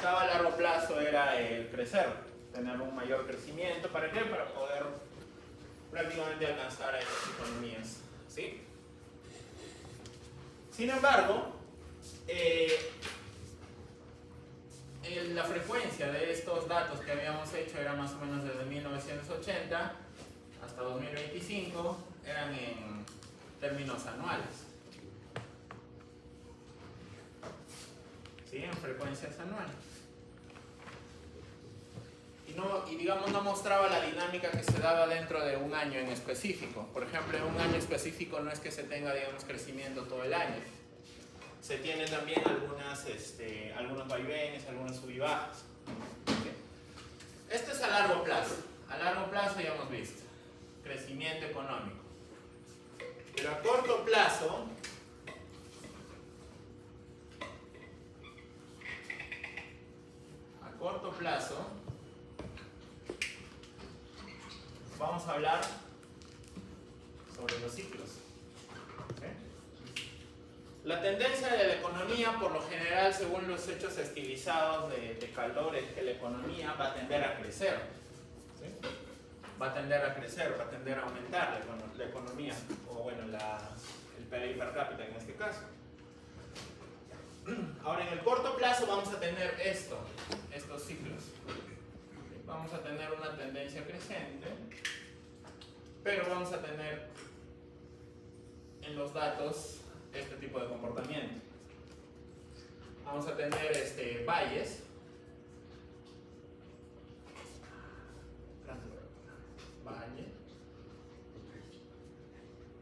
buscaba a largo plazo era el crecer, tener un mayor crecimiento. ¿Para qué? Para poder prácticamente alcanzar a esas economías, ¿sí? Sin embargo, la frecuencia de estos datos que habíamos hecho era más o menos desde 1980 hasta 2025, eran en términos anuales, ¿sí? En frecuencias anuales. Y digamos no mostraba la dinámica que se daba dentro de un año en específico. Por ejemplo, en un año específico no es que se tenga, digamos, crecimiento todo el año. Se tienen también algunos vaivenes, algunas sub y bajas. ¿Okay? Esto es a largo plazo. A largo plazo ya hemos visto crecimiento económico. Pero a corto plazo, vamos a hablar sobre los ciclos. ¿Okay? La tendencia de la economía, por lo general, según los hechos estilizados de Kaldor, es que la economía va a tender a crecer. ¿Sí? Va a tender a crecer, va a tender a aumentar la economía, o bueno, el PIB per cápita en este caso. Ahora, en el corto plazo vamos a tener estos ciclos. Vamos a tener una tendencia creciente, pero vamos a tener en los datos este tipo de comportamiento. Vamos a tener valles. Valle.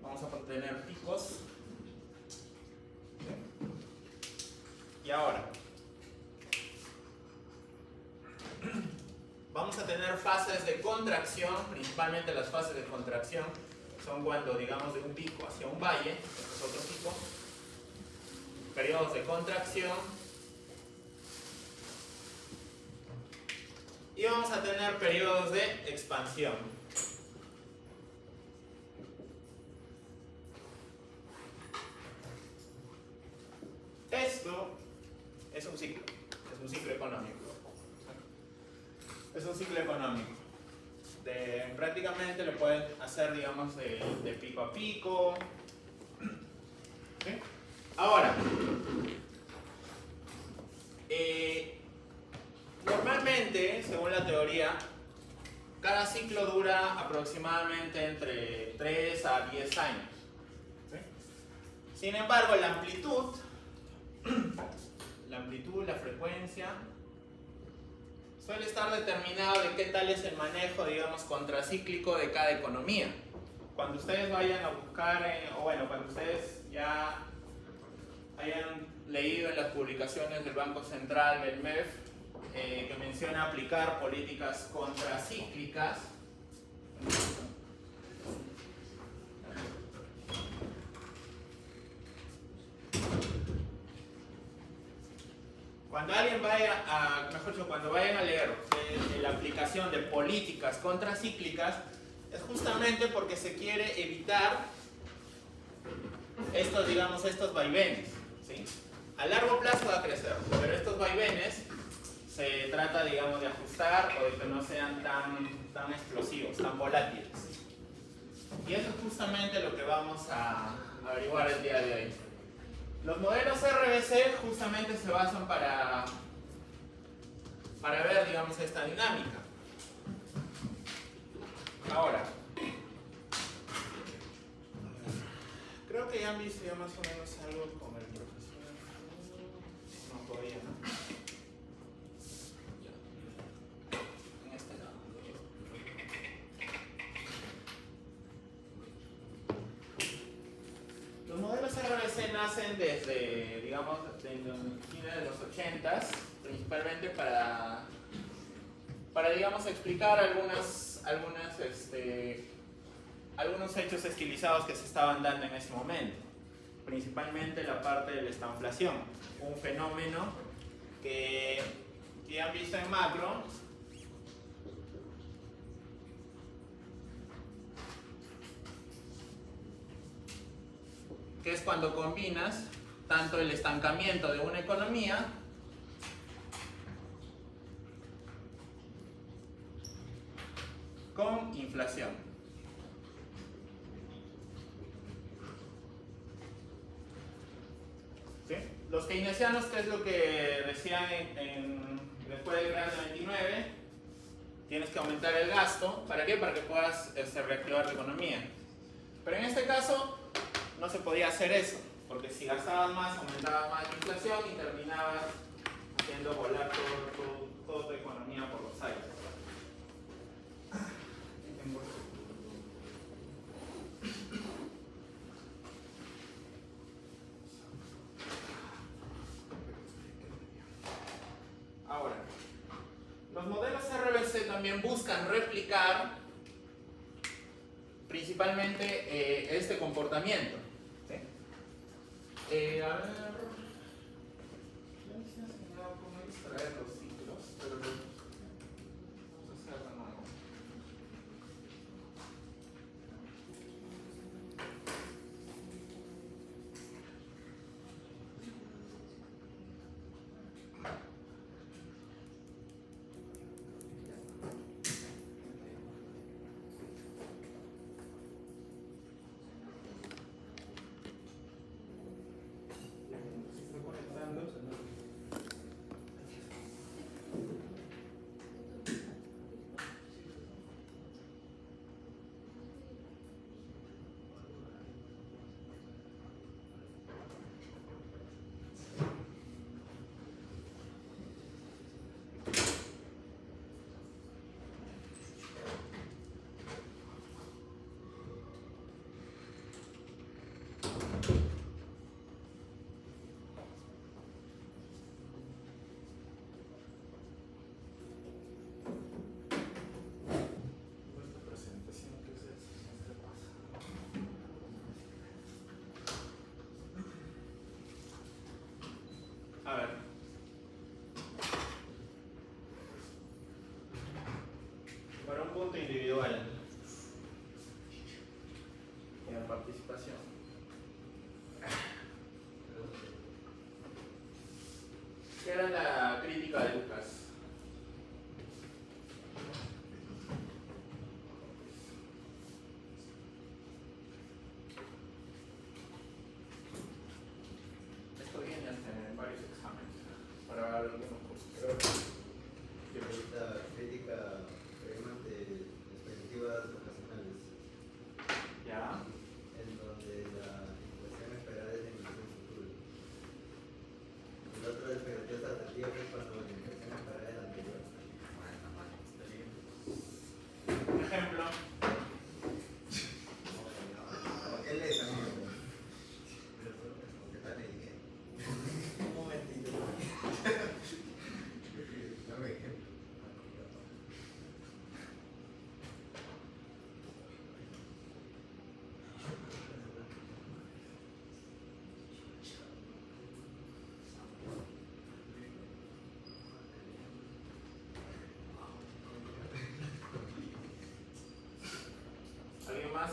Vamos a tener picos. Y ahora vamos a tener fases de contracción. Principalmente las fases de contracción son cuando, digamos, de un pico hacia un valle, este es otro pico. Periodos de contracción. Y vamos a tener periodos de expansión. Esto es un ciclo económico. Es un ciclo económico. Prácticamente lo pueden hacer, digamos, de pico a pico. ¿Sí? Ahora, normalmente, según la teoría, cada ciclo dura aproximadamente entre 3 a 10 años. ¿Sí? Sin embargo, la amplitud, la frecuencia, suele estar determinado de qué tal es el manejo, digamos, contracíclico de cada economía. Cuando ustedes vayan a buscar, cuando ustedes ya hayan leído en las publicaciones del Banco Central, del MEF, que menciona aplicar políticas contracíclicas, cuando vayan a leer la aplicación de políticas contracíclicas, es justamente porque se quiere evitar estos vaivenes, ¿sí? A largo plazo va a crecer, pero estos vaivenes se trata, digamos, de ajustar o de que no sean tan explosivos, tan volátiles. Y eso es justamente lo que vamos a averiguar el día de hoy. Los modelos RBC justamente se basan para ver, digamos, esta dinámica. Ahora, creo que ya han visto ya más o menos algo con el profesor. No, todavía no. En este lado. Los modelos RBC nacen desde, digamos, desde fines de los 80s, principalmente para digamos, explicar algunos hechos estilizados que se estaban dando en ese momento. Principalmente la parte de la estanflación, un fenómeno que han visto en macro. Que es cuando combinas tanto el estancamiento de una economía con inflación. ¿Sí? Los keynesianos, ¿qué es lo que decían después del gran 29? Tienes que aumentar el gasto. ¿Para qué? Para que puedas reactivar la economía. Pero en este caso no se podía hacer eso, porque si gastabas más, aumentaba más la inflación y terminabas haciendo volar toda tu economía por los aires. Ahora, los modelos RBC también buscan replicar principalmente este comportamiento. ¿Sí? A ver, ya les he enseñado cómo extraer los ciclos, pero vamos a hacer de nuevo. Estoy conectando. A ver. Para un punto individual de participación. ¿Qué era la crítica de Lucas? Esto viene en varios exámenes para algunos cursos. La crítica ante expectativas ocasionales, ¿Ya? en donde la inflación esperada es la inflación futura. Y la otra expectativa atractiva es cuando la inflación esperada es la anterior. Ejemplo. ¿Qué lees, amigo? ¿Qué tal leí? Un momentito. Dame ejemplo. ¿Alguien más?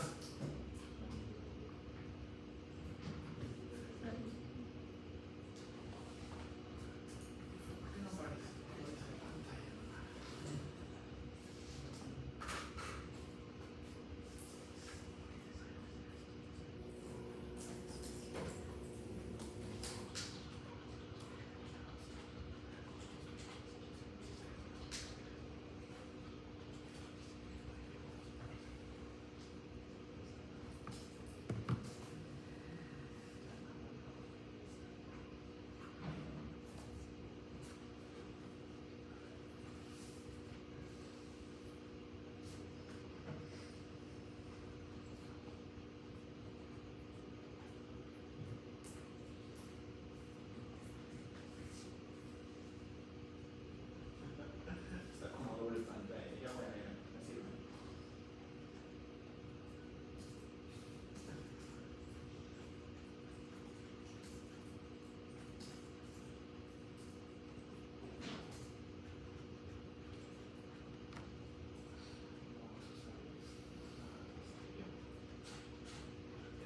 Está como doble pantalla. Ya voy a ver. Me sirve.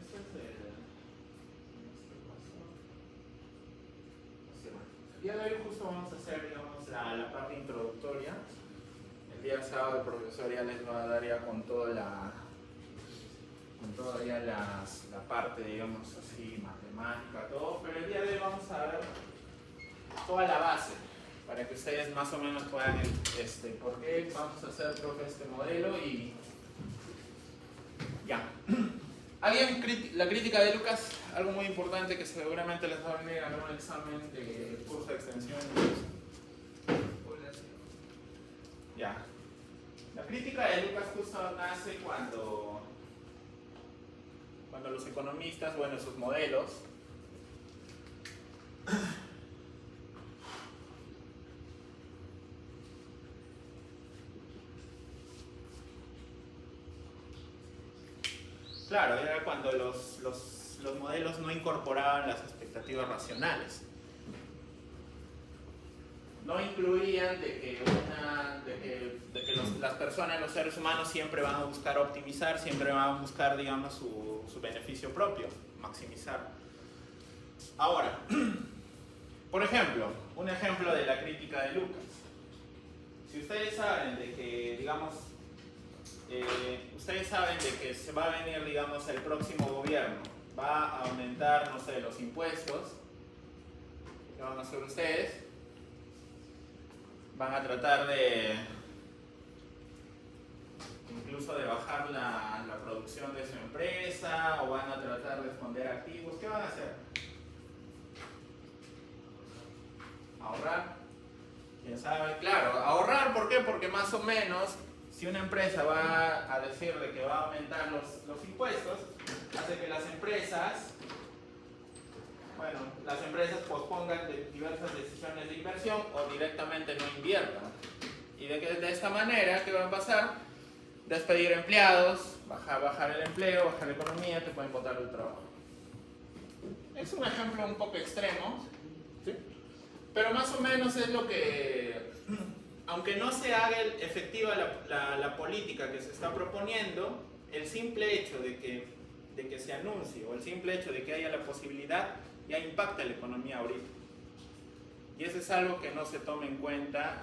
Esto es el día de hoy justo vamos a hacer, digamos, la parte introductoria. El día sábado el profesor ya les va a dar ya con toda ya la parte, digamos así, matemática, todo, pero el día de hoy vamos a ver toda la base, para que ustedes más o menos puedan, por qué vamos a hacer, profe, este modelo y ya. La crítica de Lucas, algo muy importante que seguramente les va a venir en algún examen de curso de extensión. Ya. La crítica de Lucas justo nace cuando los economistas, bueno, sus modelos, claro, era cuando los modelos no incorporaban las expectativas racionales. No incluían de que las personas, los seres humanos siempre van a buscar optimizar, siempre van a buscar, digamos, su beneficio propio, maximizar. Ahora, por ejemplo, un ejemplo de la crítica de Lucas. Si ustedes saben de que, digamos, se va a venir, digamos, el próximo gobierno, va a aumentar, no sé, los impuestos, ¿qué van a hacer ustedes? Van a tratar incluso de bajar la producción de su empresa, o van a tratar de esconder activos. ¿Qué van a hacer? ¿Ahorrar? ¿Quién sabe? Claro, ahorrar, ¿por qué? Porque más o menos, si una empresa va a decir de que va a aumentar los impuestos, hace que las empresas pospongan diversas decisiones de inversión o directamente no inviertan. Y de esta manera, ¿qué va a pasar? Despedir empleados, bajar el empleo, bajar la economía, te pueden botar el trabajo. Es un ejemplo un poco extremo, ¿sí? Pero más o menos es lo que, aunque no se haga efectiva la política que se está proponiendo, el simple hecho de que se anuncie o el simple hecho de que haya la posibilidad ya impacta la economía ahorita. Y eso es algo que no se toma en cuenta,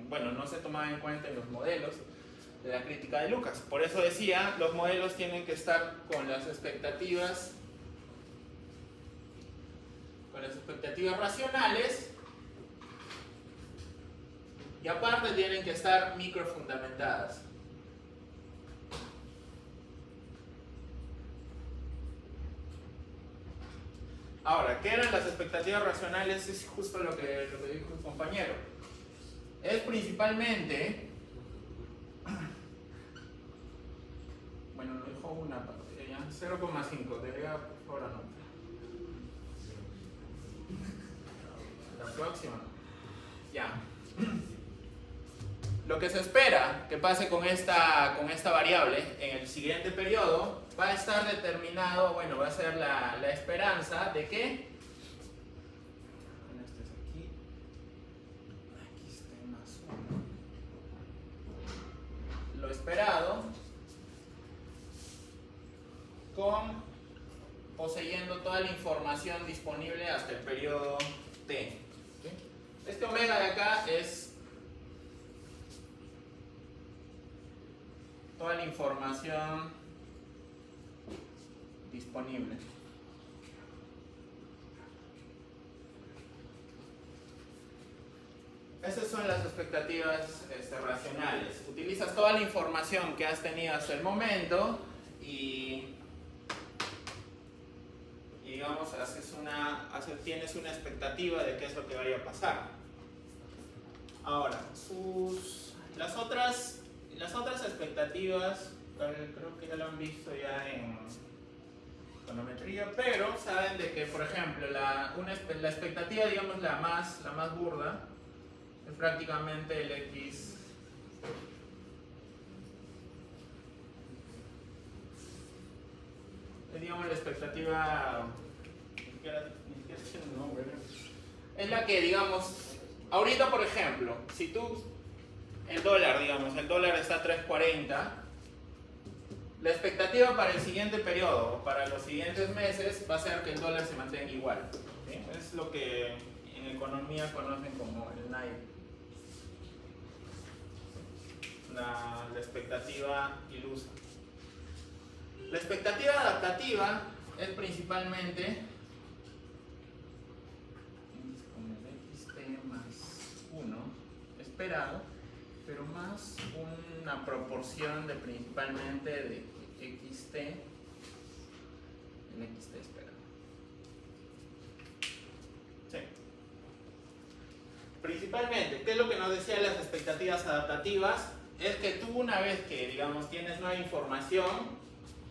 no se tomaba en cuenta en los modelos de la crítica de Lucas. Por eso decía, los modelos tienen que estar con las expectativas racionales, y aparte tienen que estar microfundamentadas. Ahora, ¿qué eran las expectativas racionales? Es justo lo que dijo el compañero. Es principalmente, bueno, lo dijo una parte, ya, 0,5, debería por favor anotar. La próxima. Ya. Lo que se espera que pase con esta variable en el siguiente periodo va a estar determinado, va a ser la esperanza de que, este es aquí está más 1, lo esperado poseyendo toda la información disponible hasta el periodo T. ¿Sí? Este omega de acá es toda la información disponible. Esas son las expectativas racionales. Utilizas toda la información que has tenido hasta el momento y digamos, tienes una expectativa de qué es lo que vaya a pasar. Ahora, las otras expectativas, creo que ya lo han visto ya en econometría, pero saben de que, por ejemplo, la expectativa, digamos, la más burda, es prácticamente el X. Digamos, la expectativa es la que, digamos, ahorita, por ejemplo, si el dólar está a 3.40, la expectativa para el siguiente periodo o para los siguientes meses va a ser que el dólar se mantenga igual. ¿Sí? Es lo que en economía conocen como el NAIR. la expectativa ilusa. La expectativa adaptativa es principalmente con el xt más 1 esperado, pero más una proporción de principalmente de xt, el xt esperado. Sí. Principalmente, ¿qué es lo que nos decían las expectativas adaptativas? Es que tú una vez que, digamos, tienes nueva información,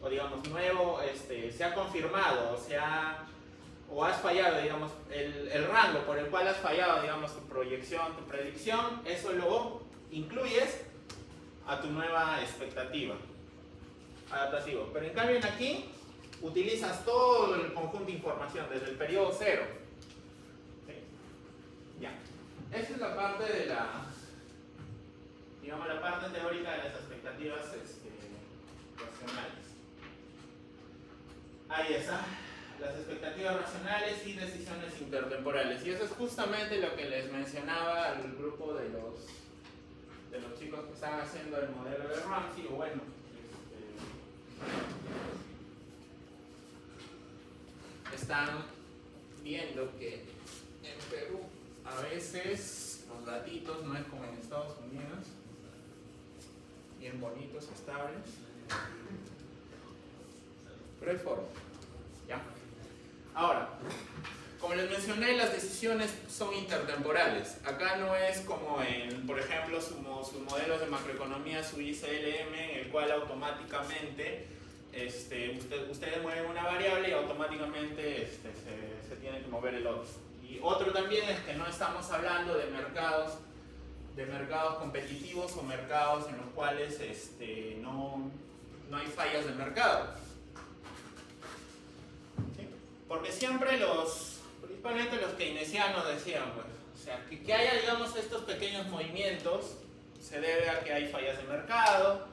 o digamos, nuevo, se ha confirmado, o has fallado, digamos, el rango por el cual has fallado, digamos, tu proyección, tu predicción, eso lo incluyes a tu nueva expectativa adaptativo. Pero en cambio aquí utilizas todo el conjunto de información desde el periodo cero. ¿Sí? Ya. Esa es la parte de digamos, la parte teórica de las expectativas racionales. Ahí está, las expectativas racionales y decisiones intertemporales. Y eso es justamente lo que les mencionaba al grupo de los chicos que están haciendo el modelo de Ramsey, o bueno, están viendo que en Perú a veces los datitos no es como en Estados Unidos, bien bonitos, estables, pero hay forma. ¿Ya? Ahora, como les mencioné, las decisiones son intertemporales. Acá no es como en, por ejemplo, sus modelos de macroeconomía, su ICLM, en el cual automáticamente ustedes mueven una variable y automáticamente se tiene que mover el otro. Y otro también es que no estamos hablando de mercados competitivos o mercados en los cuales no hay fallas de mercado. ¿Sí? Porque siempre principalmente los keynesianos decían, pues, o sea, que haya, digamos, estos pequeños movimientos se debe a que hay fallas de mercado,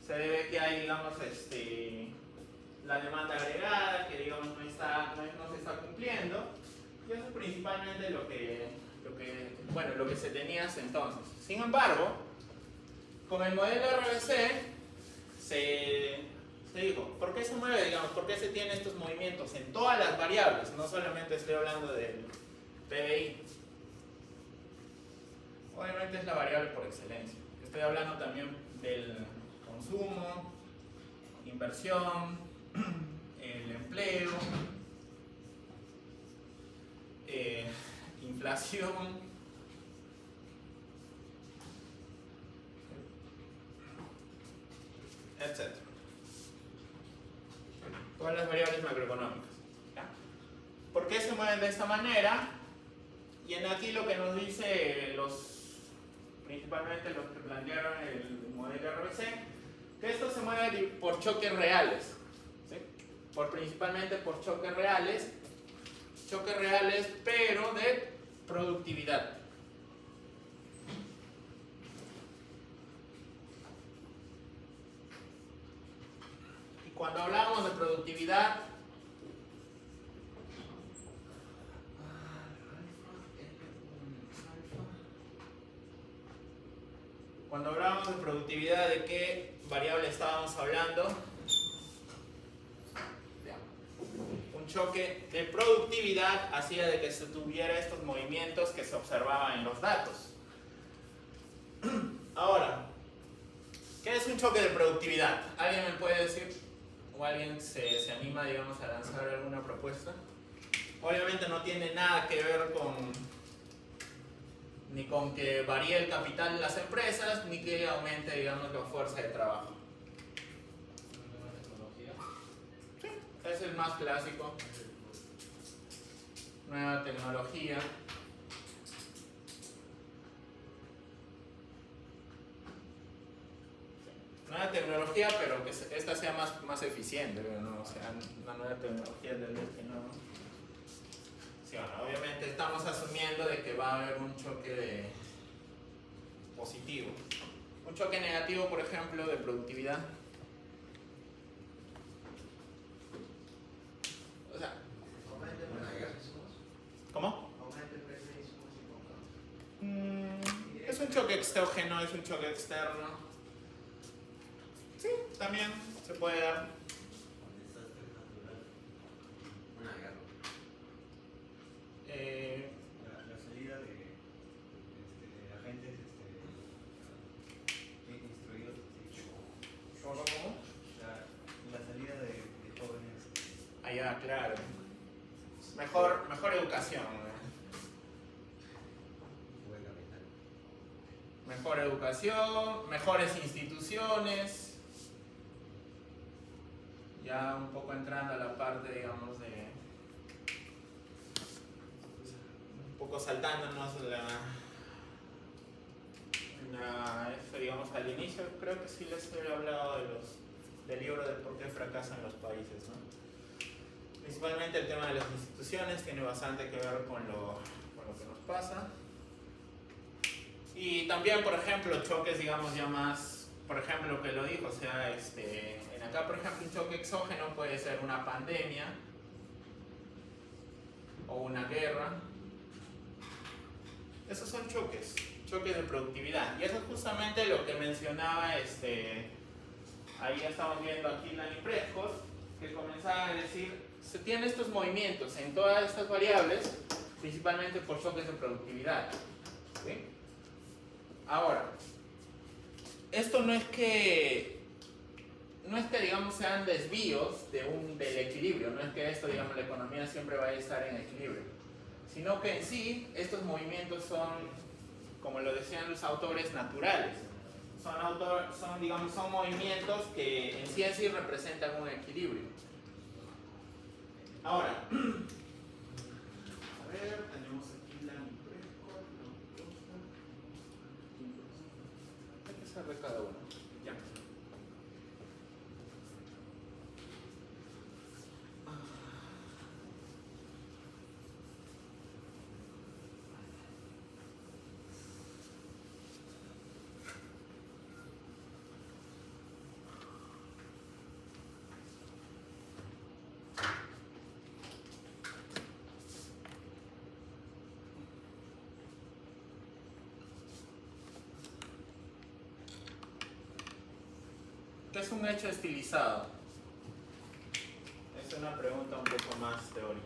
se debe a que hay, digamos, la demanda agregada, que, digamos, no se está cumpliendo, y eso es principalmente lo que se tenía hasta entonces. Sin embargo, con el modelo RBC se dijo, ¿por qué se mueve, digamos, por qué se tienen estos movimientos en todas las variables? No solamente estoy hablando del PBI. Obviamente es la variable por excelencia. Estoy hablando también del consumo, inversión, el empleo, inflación, etc. Todas las variables macroeconómicas. ¿Ya? ¿Por qué se mueven de esta manera? Y en aquí lo que nos dice principalmente los que plantearon el modelo RBC, que esto se mueve por choques reales. ¿Sí? Principalmente por choques reales, pero de productividad. Y cuando hablamos de productividad, ¿de qué variable estábamos hablando? Un choque de productividad hacía de que se tuviera estos movimientos que se observaban en los datos. Ahora, ¿qué es un choque de productividad? ¿Alguien me puede decir? ¿O alguien se anima, digamos, a lanzar alguna propuesta? Obviamente no tiene nada que ver ni con que varíe el capital de las empresas, ni que aumente, digamos, la fuerza de trabajo. Sí, es el más clásico. Nueva tecnología. Nueva tecnología, pero que esta sea más eficiente, ¿no? O sea, una nueva tecnología del que no. Sí, bueno, obviamente estamos asumiendo de que va a haber un choque positivo. Un choque negativo, por ejemplo, de productividad. O sea, ¿cómo? Es un choque exógeno, es un choque externo. también se puede dar. Un desastre natural. Una guerra. La salida de agentes instruidos, así como ¿Cómo? la salida de jóvenes. Allá, claro. Mejor educación. Buen capital. Mejor educación, mejores instituciones. Ya un poco entrando a la parte, digamos, de... un poco saltándonos digamos, al inicio, creo que sí les he hablado del libro de por qué fracasan los países, ¿no? Principalmente el tema de las instituciones tiene bastante que ver con lo que nos pasa. Y también, por ejemplo, choques, digamos, ya más, por ejemplo, lo que lo dijo, o sea, en acá, por ejemplo, un choque exógeno puede ser una pandemia o una guerra. Esos son choques de productividad. Y eso es justamente lo que mencionaba, ahí ya estamos viendo aquí Lani Prescott, que comenzaba a decir, se tienen estos movimientos en todas estas variables, principalmente por choques de productividad. ¿Sí? Ahora, esto no es que digamos sean desvíos del equilibrio, no es que esto, digamos, la economía siempre vaya a estar en equilibrio, sino que en sí estos movimientos son, como lo decían los autores, naturales. Son movimientos que en sí representan un equilibrio. Ahora, a ver, tenemos aquí la Prescott, hay que saber cada uno. Ya. ¿Qué es un hecho estilizado? Es una pregunta un poco más teórica.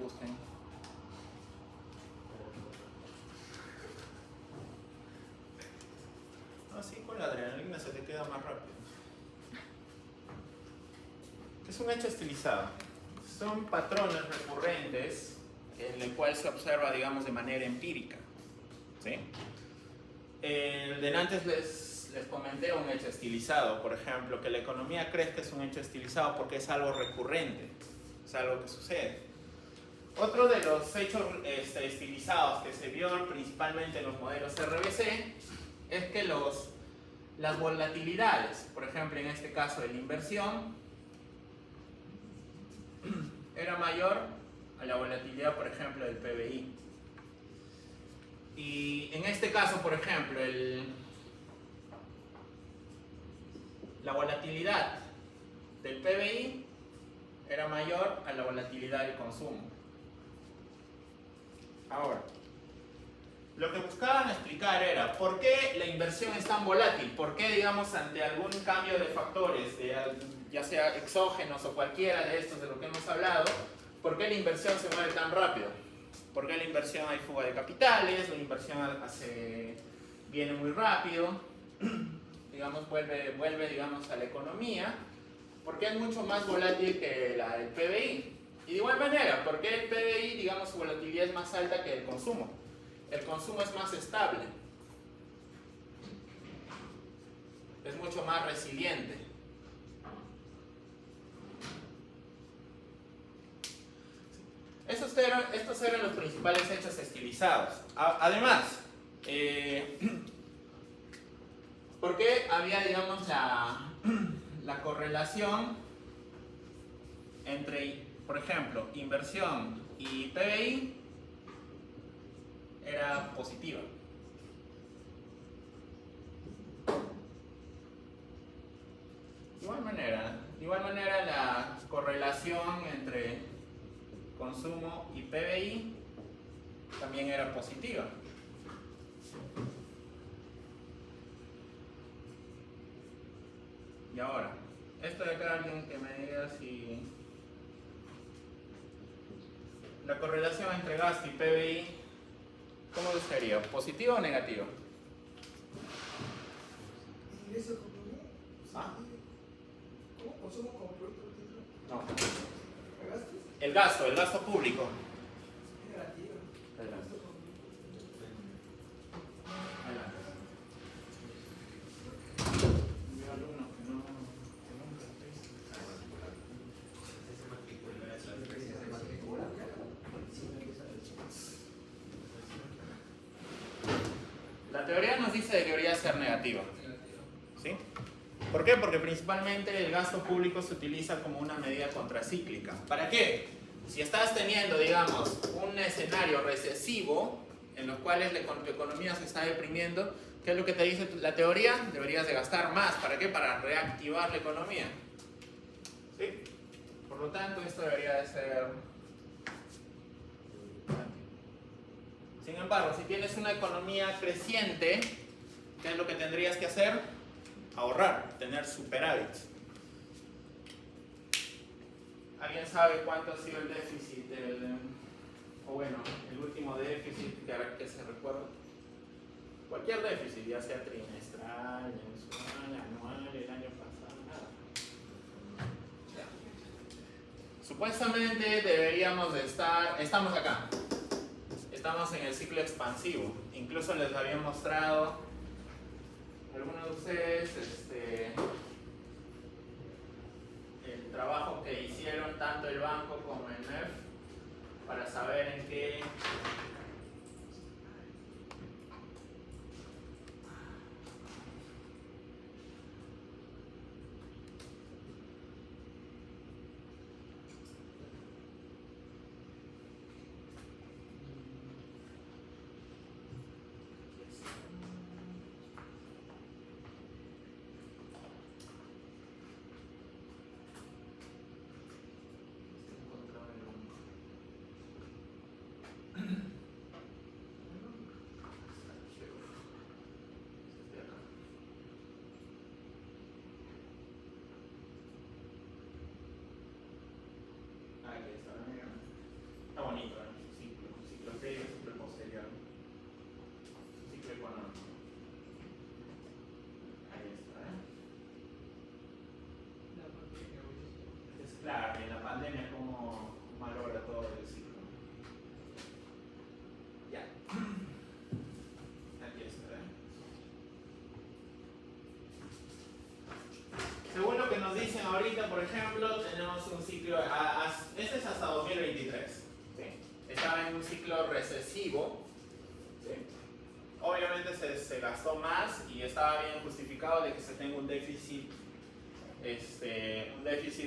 Busquen. Así con la adrenalina se te queda más rápido. ¿Qué es un hecho estilizado? Son patrones recurrentes en el cual se observa, digamos, de manera empírica. ¿Sí? Antes les comenté un hecho estilizado, por ejemplo, que la economía crezca es un hecho estilizado porque es algo recurrente, es algo que sucede. Otro de los hechos estilizados que se vio principalmente en los modelos RBC es que las volatilidades, por ejemplo en este caso de la inversión, era mayor a la volatilidad, por ejemplo, del PBI. Y en este caso, por ejemplo, la volatilidad del PBI era mayor a la volatilidad del consumo. Ahora, lo que buscaban explicar era por qué la inversión es tan volátil, por qué, digamos, ante algún cambio de factores, ya sea exógenos o cualquiera de estos de lo que hemos hablado, por qué la inversión se mueve tan rápido. ¿Por qué la inversión hay fuga de capitales? La inversión viene muy rápido, digamos, vuelve digamos, a la economía, porque es mucho más volátil que la del PBI. Y de igual manera, ¿por qué el PBI, digamos, su volatilidad es más alta que el consumo? El consumo es más estable, es mucho más resiliente. Estos eran los principales hechos estilizados. Además, ¿por qué había, digamos, la correlación entre, por ejemplo, inversión y PBI era positiva? De igual manera la correlación entre consumo y PBI también era positiva. Y ahora, esto de acá, alguien que me diga si la correlación entre gasto y PBI, ¿cómo sería? ¿Positiva o negativa? Ingreso como ¿Ah? ¿Cómo? ¿Consumo como producto título? No. ¿Gastos? El gasto público. Negativo. Adelante. Gasto como Adelante. Mi alumno que nunca La teoría nos dice que debería ser negativa. ¿Sí? ¿Por qué? Porque principalmente el gasto público se utiliza como una medida contracíclica. ¿Para qué? Si estás teniendo, digamos, un escenario recesivo en los cuales tu economía se está deprimiendo, ¿qué es lo que te dice la teoría? Deberías de gastar más. ¿Para qué? Para reactivar la economía. ¿Sí? Por lo tanto, esto debería de ser... Sin embargo, si tienes una economía creciente, ¿qué es lo que tendrías que hacer? Ahorrar, tener superávit. ¿Alguien sabe cuánto ha sido el déficit o bueno, el último déficit que se recuerda? Cualquier déficit, ya sea trimestral, mensual, anual, el año pasado, nada. Supuestamente deberíamos de estar, estamos acá. Estamos en el ciclo expansivo. Incluso les había mostrado algunos de ustedes el trabajo que hicieron tanto el banco como el MEF para saber en qué está bonito, ¿eh? Ciclo previo, ciclo posterior, ciclo económico. Ahí está, ¿eh? Es claro, en la pandemia cómo malogra todo el ciclo. Ya. Aquí está, ¿eh? Según lo que nos dicen ahorita, por ejemplo, tenemos un ciclo, este es hasta 2023, ¿sí? Estaba en un ciclo recesivo, ¿sí? Obviamente se gastó más y estaba bien justificado de que se tenga un déficit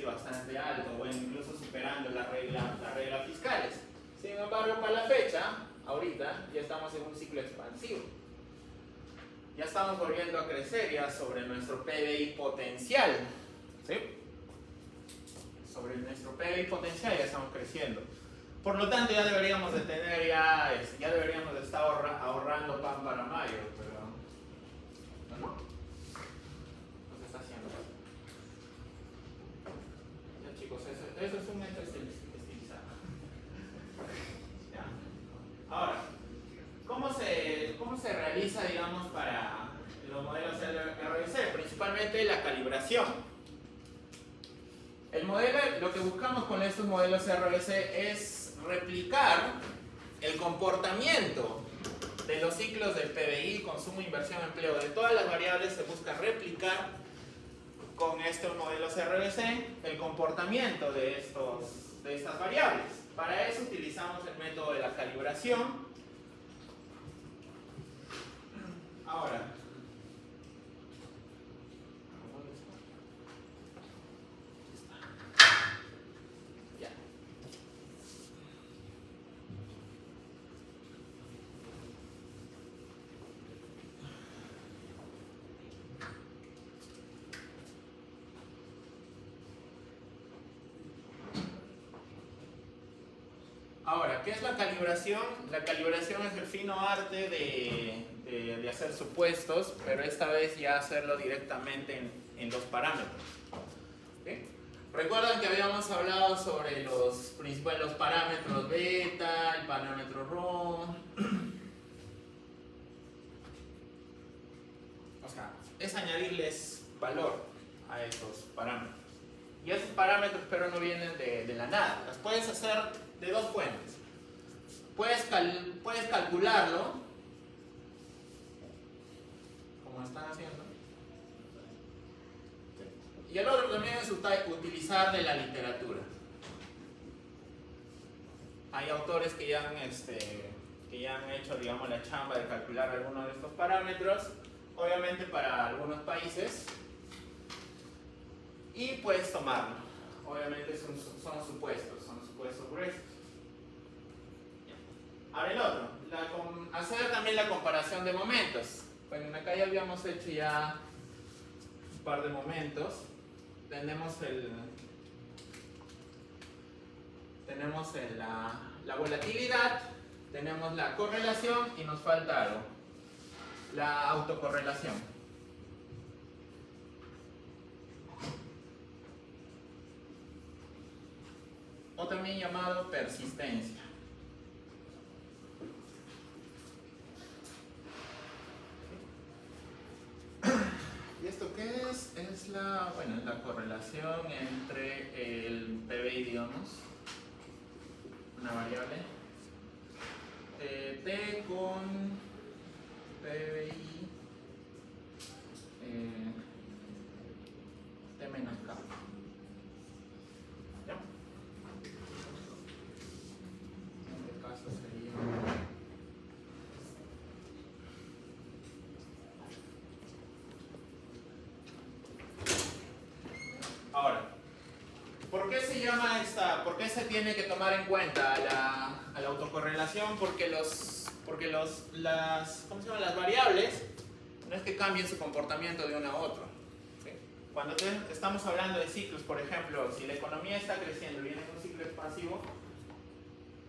bastante alto, bueno, incluso superando las reglas fiscales. Sin embargo, para la fecha, ahorita, ya estamos en un ciclo expansivo. Ya estamos volviendo a crecer ya sobre nuestro PBI potencial, ¿sí? Sobre nuestro PBI potencial ya estamos creciendo. Por lo tanto, ya deberíamos de tener ya deberíamos de estar ahorrando pan para mayo, pero no se está haciendo. Ya chicos, eso es un hecho estilizado. Ya. Ahora, ¿cómo se realiza, digamos, para los modelos RBC? Principalmente la calibración. El modelo, lo que buscamos con estos modelos RBC es replicar el comportamiento de los ciclos del PBI, consumo, inversión, empleo, de todas las variables se busca replicar con estos modelos RBC el comportamiento de estas variables. Para eso utilizamos el método de la calibración. Ahora, ya. Ahora, ¿qué es la calibración? La calibración es el fino arte de hacer supuestos, pero esta vez ya hacerlo directamente en los parámetros. ¿Okay? Recuerdan que habíamos hablado sobre los principales parámetros beta, el parámetro rho. O sea, es añadirles valor a esos parámetros. Y esos parámetros, pero no vienen de la nada. Las puedes hacer de dos fuentes. Puedes calcularlo, como están haciendo. Y el otro también es utilizar de la literatura. Hay autores que ya han hecho, digamos, la chamba de calcular algunos de estos parámetros, obviamente para algunos países, y puedes tomarlo. Obviamente son supuestos gruesos. Ahora el otro, hacer también la comparación de momentos. Bueno, acá ya habíamos hecho ya un par de momentos. Tenemos la volatilidad, tenemos la correlación y nos falta algo, la autocorrelación. O también llamado persistencia. ¿Y esto qué es? Es la correlación entre el PBI, digamos, una variable, T con PBI, T menos K. ¿Ya? En este caso sería... Ahora, ¿por qué se llama por qué se tiene que tomar en cuenta a la autocorrelación? Porque las variables no es que cambien su comportamiento de uno a otro. ¿Sí? Cuando estamos hablando de ciclos, por ejemplo, si la economía está creciendo y viene en un ciclo expansivo,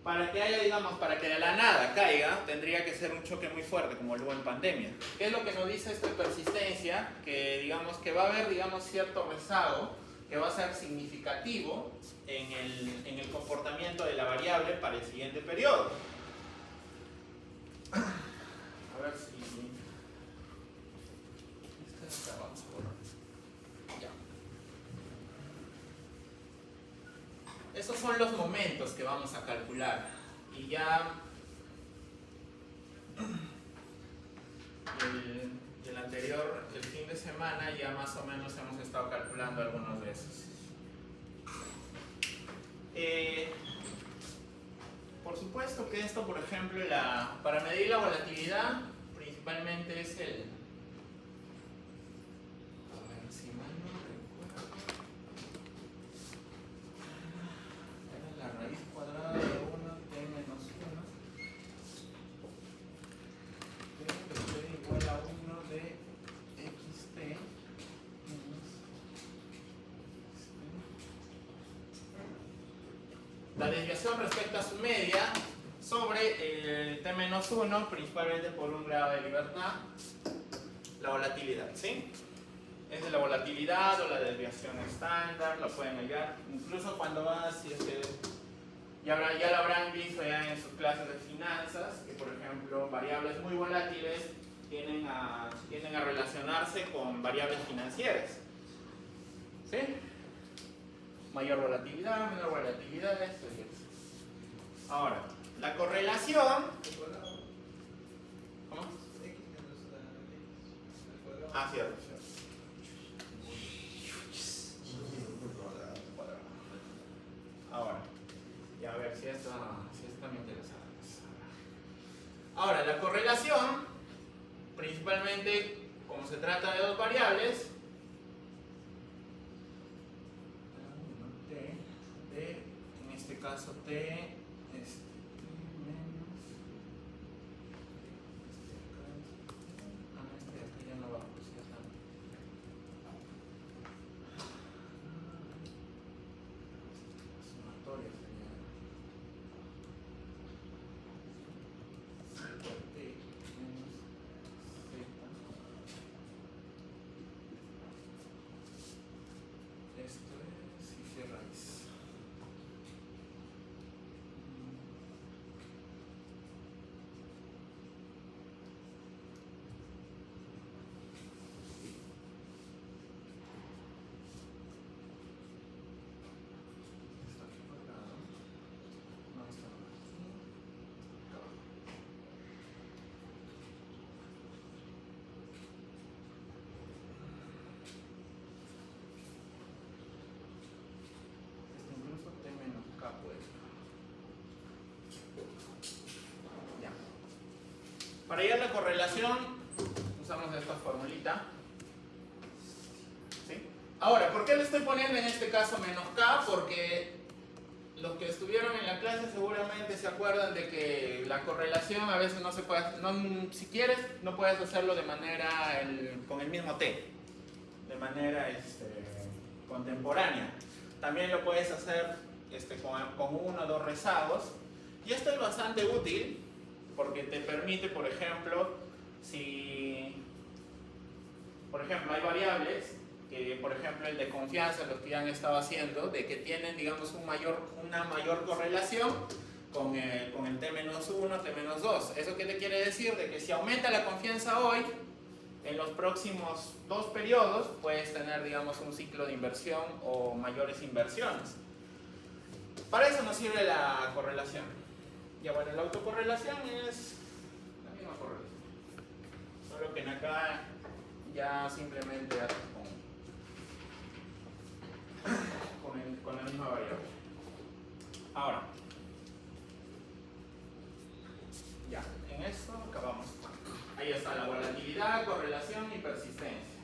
para que de la nada caiga, tendría que ser un choque muy fuerte, como luego en pandemia. ¿Qué es lo que nos dice esto de persistencia? Que digamos que va a haber, cierto rezago que va a ser significativo en el comportamiento de la variable para el siguiente periodo. A ver si... vamos a borrar. Ya. Esos son los momentos que vamos a calcular. Y ya... el anterior, el fin de semana, ya más o menos hemos estado calculando algunos de esos. Por supuesto que esto, por ejemplo, para medir la volatilidad, principalmente es a ver si mal no recuerdo, era la raíz cuadrada de 1 t menos 1 t igual a 1 de xt menos la desviación respecto a su media sobre el t-1, principalmente por un grado de libertad, la volatilidad, ¿sí? Es de la volatilidad o la desviación estándar, lo pueden hallar, incluso cuando ya lo habrán visto ya en sus clases de finanzas, que por ejemplo variables muy volátiles tienden a relacionarse con variables financieras, ¿sí? Mayor volatilidad, menor volatilidad, esto y esto. Ahora, la correlación... ¿Cómo? Ah, cierto. Ahora, y a ver si esto me interesa. Ahora, la correlación, principalmente, como se trata de dos variables, en este caso t menos de acá ya no va, pues ya está. Sumatoria sería t menos z Para hallar la correlación usamos esta formulita. ¿Sí? Ahora, ¿por qué le estoy poniendo en este caso menos K? Porque los que estuvieron en la clase seguramente se acuerdan de que la correlación a veces no se puede, si quieres, no puedes hacerlo de manera con el mismo T, de manera contemporánea. También lo puedes hacer con uno o dos rezagos. Y esto es bastante útil porque te permite, por ejemplo, si hay variables que, por ejemplo, el de confianza, los que han estado haciendo, de que tienen, digamos, una mayor correlación con el T-1, T-2. ¿Eso qué te quiere decir? De que si aumenta la confianza hoy, en los próximos 2 periodos puedes tener, digamos, un ciclo de inversión o mayores inversiones. Para eso nos sirve la correlación. Ya bueno, la autocorrelación es la misma correlación. Solo que en acá ya simplemente haces con la misma variable. Ahora, ya, en esto acabamos. Ahí está la volatilidad, correlación y persistencia.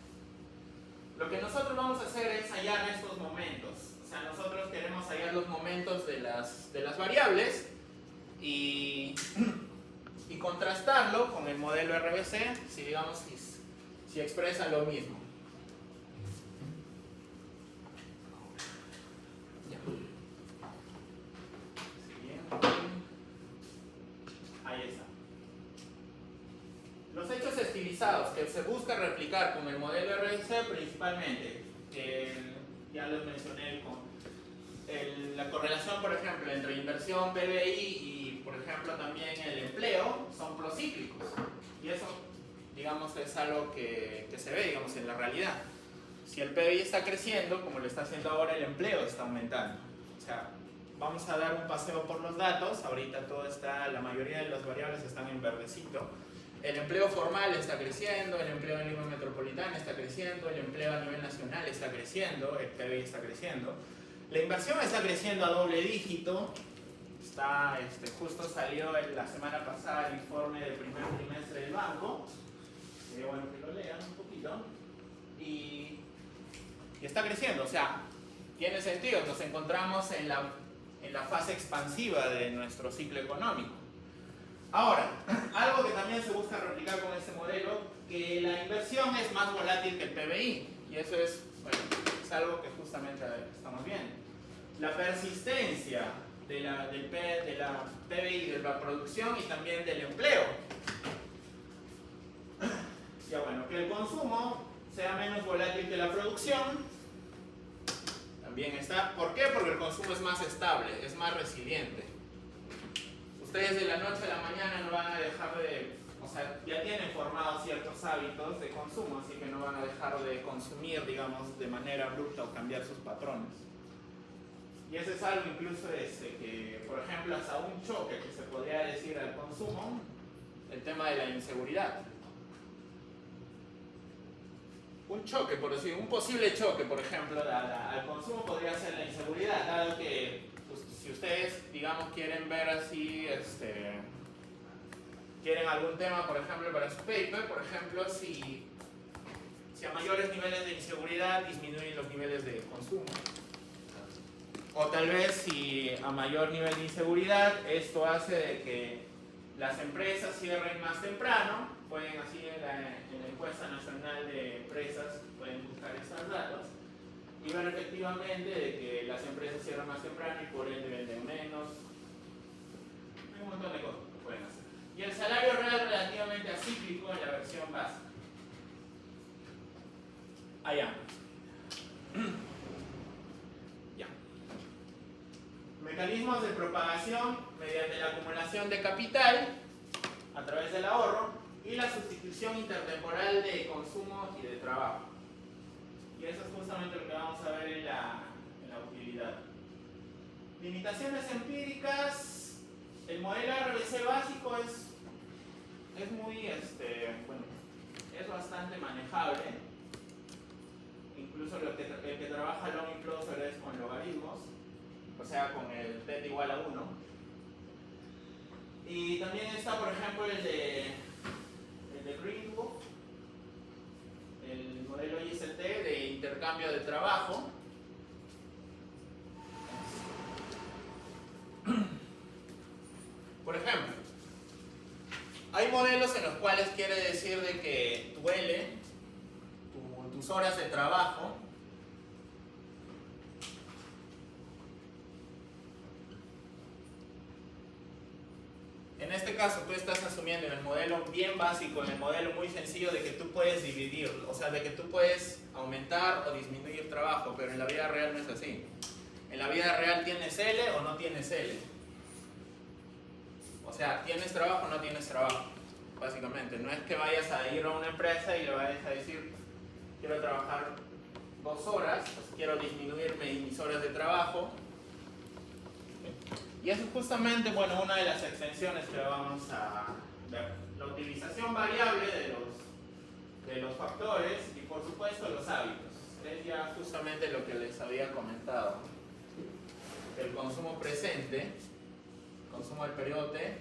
Lo que nosotros vamos a hacer es hallar estos momentos. O sea, nosotros queremos hallar los momentos de las variables y contrastarlo con el modelo RBC, si digamos si expresa lo mismo. Ahí está. Los hechos estilizados que se busca replicar con el modelo RBC principalmente, ya los mencioné, la correlación, por ejemplo, entre inversión, PBI y, por ejemplo, también el empleo, son procíclicos. Y eso, digamos, es algo que se ve, digamos, en la realidad. Si el PBI está creciendo, como lo está haciendo ahora, el empleo está aumentando. O sea, vamos a dar un paseo por los datos. Ahorita la mayoría de las variables están en verdecito. El empleo formal está creciendo, el empleo en Lima Metropolitana está creciendo, el empleo a nivel nacional está creciendo, el PBI está creciendo. La inversión está creciendo a doble dígito. Justo salió la semana pasada el informe del primer trimestre del banco. Sería bueno que lo lean un poquito. Y está creciendo, o sea, tiene sentido. Nos encontramos en la fase expansiva de nuestro ciclo económico. Ahora, algo que también se busca replicar con este modelo, que la inversión es más volátil que el PBI. Y eso es algo que justamente estamos viendo. La persistencia de la PBI, de la producción y también del empleo. Ya bueno, que el consumo sea menos volátil que la producción. También está. ¿Por qué? Porque el consumo es más estable, es más resiliente. Ustedes de la noche a la mañana no van a dejar ya tienen formados ciertos hábitos de consumo, así que no van a dejar de consumir, digamos, de manera abrupta o cambiar sus patrones. Y eso es algo incluso que, por ejemplo, hasta un choque que se podría decir al consumo, el tema de la inseguridad. Un choque, por decir, un posible choque, por ejemplo, al consumo podría ser la inseguridad, dado que si ustedes, digamos, quieren ver así, quieren algún tema, por ejemplo, para su paper, por ejemplo, si a mayores niveles de inseguridad disminuyen los niveles de consumo. O tal vez si a mayor nivel de inseguridad, esto hace de que las empresas cierren más temprano, pueden así en la encuesta nacional de empresas, pueden buscar estos datos, y ver efectivamente de que las empresas cierran más temprano y por ende venden menos. Hay un montón de cosas que pueden hacer. Y el salario real relativamente acíclico en la versión básica. Allá. Ya. Mecanismos de propagación mediante la acumulación de capital a través del ahorro y la sustitución intertemporal de consumo y de trabajo. Y eso es justamente lo que vamos a ver en la utilidad. Limitaciones empíricas. El modelo RBC básico es muy, es bastante manejable. Incluso el que trabaja long closer es con logaritmos, o sea, con el θ igual a 1. Y también está, por ejemplo, el de cambio de trabajo. Por ejemplo, hay modelos en los cuales quiere decir de que tu L, tus horas de trabajo, en este caso tú estás asumiendo en el modelo bien básico, en el modelo muy sencillo de que tú puedes dividir, o sea, de que tú puedes aumentar o disminuir trabajo, pero en la vida real no es así. En la vida real tienes L o no tienes L. O sea, ¿tienes trabajo o no tienes trabajo? Básicamente, no es que vayas a ir a una empresa y le vayas a decir, quiero trabajar 2 horas, pues quiero disminuirme mis horas de trabajo. Y eso es justamente, bueno, una de las extensiones que vamos a ver. La utilización variable de los factores y, por supuesto, los hábitos. Es ya justamente lo que les había comentado. El consumo presente, consumo del periodo T,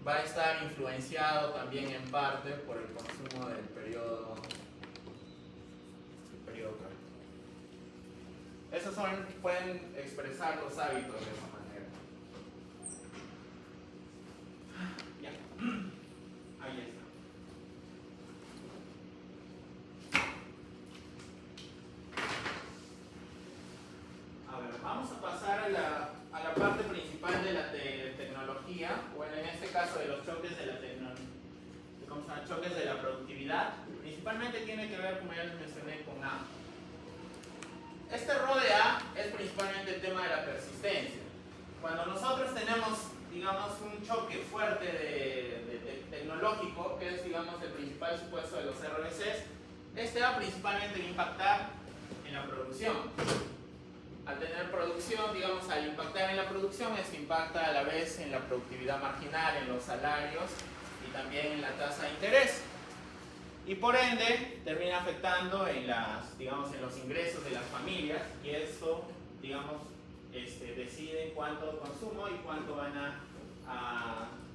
va a estar influenciado también en parte por el consumo del periodo T. Esos pueden expresar los hábitos de esa manera. Ya. Ahí está. A ver, vamos a pasar a la parte principal de la tecnología, bueno, en este caso de los choques de la tecnología, choques de la productividad. Principalmente tiene que ver, como ya les mencioné, con A. Este rho de A es principalmente el tema de la persistencia. Cuando nosotros tenemos, digamos, un choque fuerte tecnológico, que es, digamos, el principal supuesto de los RBCs, este va principalmente a impactar en la producción. Al tener producción, digamos, al impactar en la producción, esto impacta a la vez en la productividad marginal, en los salarios y también en la tasa de interés. Y por ende, termina afectando en digamos, en los ingresos de las familias, y esto, digamos, decide cuánto consumo y cuánto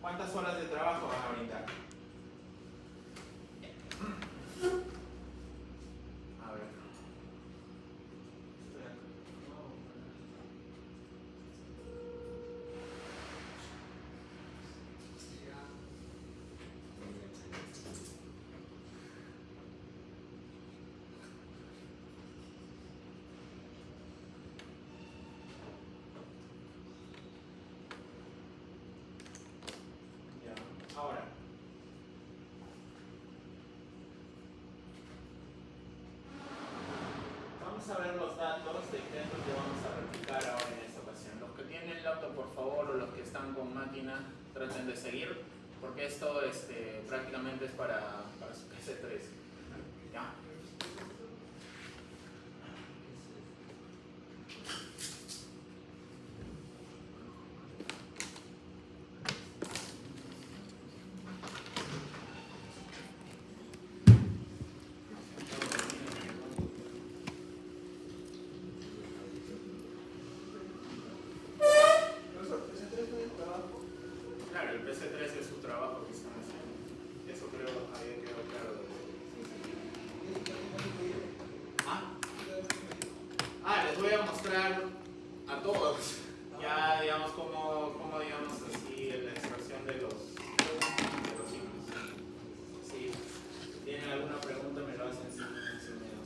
cuántas horas de trabajo van a brindar. A ver. Ahora, vamos a ver los datos de qué es lo que vamos a replicar ahora en esta ocasión. Los que tienen laptop, por favor, o los que están con máquina, traten de seguir, porque esto prácticamente es para su PC3. ¿Ya? Claro, el PC3 es su trabajo que están haciendo. Eso creo había quedado claro. Les voy a mostrar a todos. Ya, digamos, cómo digamos así, la extracción de los signos. Si tienen alguna pregunta, me lo hacen sin miedo.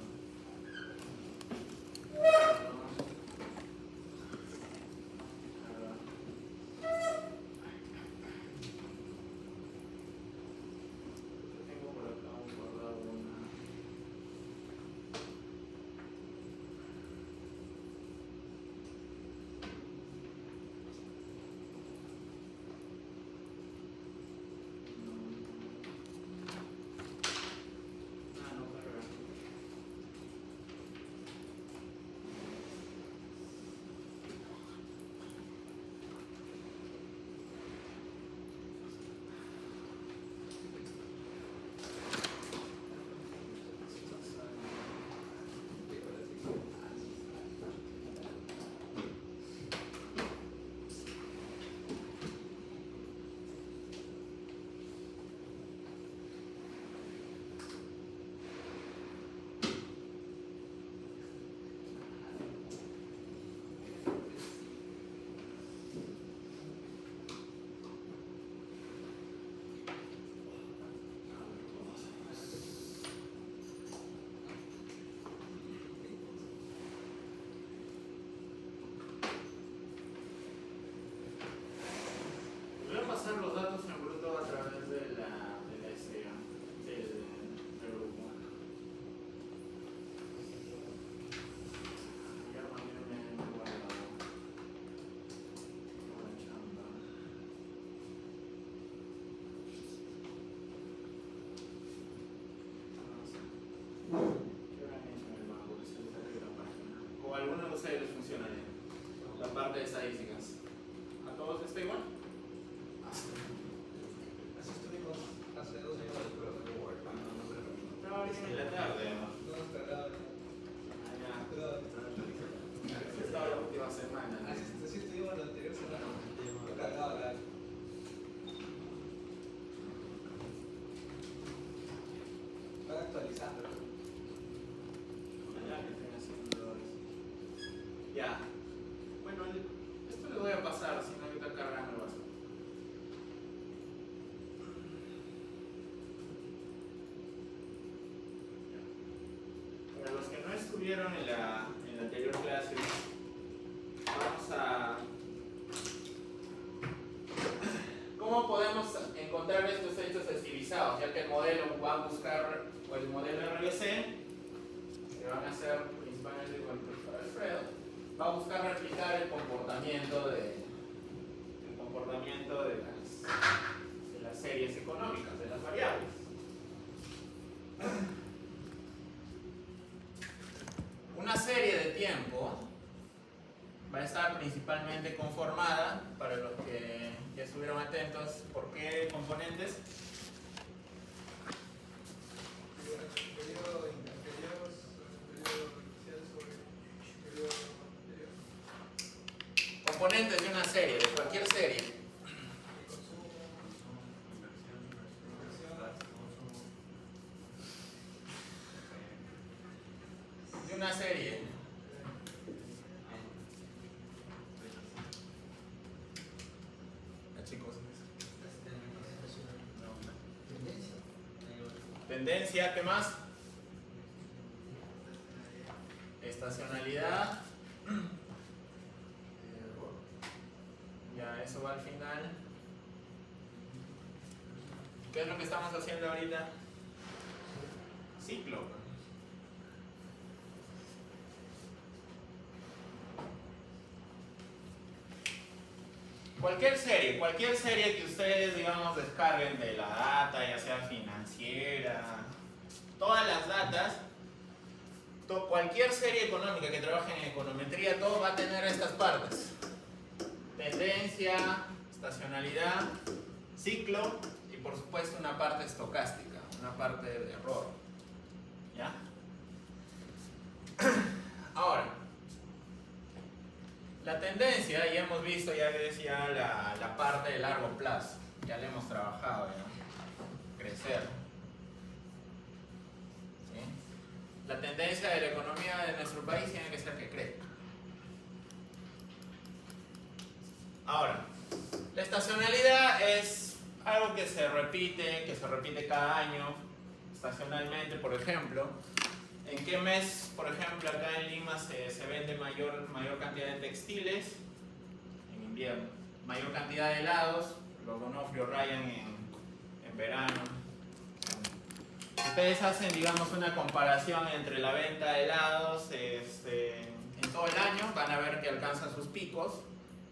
vieron en la anterior clase, vamos a... ¿Cómo podemos encontrar estos hechos estilizados? Ya que el modelo va a buscar, o el modelo RBC, que van a ser principalmente con el profesor Alfredo, va a buscar replicar el comportamiento de las series económicas, de las variables. Una serie de tiempo va a estar principalmente conformada, para los que ya estuvieron atentos, ¿por qué componentes? Periodo anterior inicial sobre periodo anterior. Componentes de una serie, de cualquier serie. Consumo, De una serie. Chicos. Tendencia, ¿qué más? Estacionalidad. Ya, eso va al final. ¿Qué es lo que estamos haciendo ahorita? Ciclo. Cualquier serie que ustedes, digamos, descarguen de la data, ya sea financiera, todas las datas, cualquier serie económica que trabaje en econometría, todo va a tener estas partes: tendencia, estacionalidad, ciclo y por supuesto una parte estocástica, una parte de error. ¿Ya? Ahora, la tendencia, ya hemos visto, ya que decía la parte de largo plazo, ya la hemos trabajado, ¿ya? Crecer. ¿Sí? La tendencia de la economía de nuestro país tiene que ser que crezca. Ahora, la estacionalidad es algo que se repite cada año, estacionalmente. Por ejemplo, ¿en qué mes, por ejemplo, acá en Lima se vende mayor cantidad de textiles? En invierno. Mayor cantidad de helados, los Donofrio rayan en verano. Si ustedes hacen, digamos, una comparación entre la venta de helados en todo el año, van a ver que alcanzan sus picos,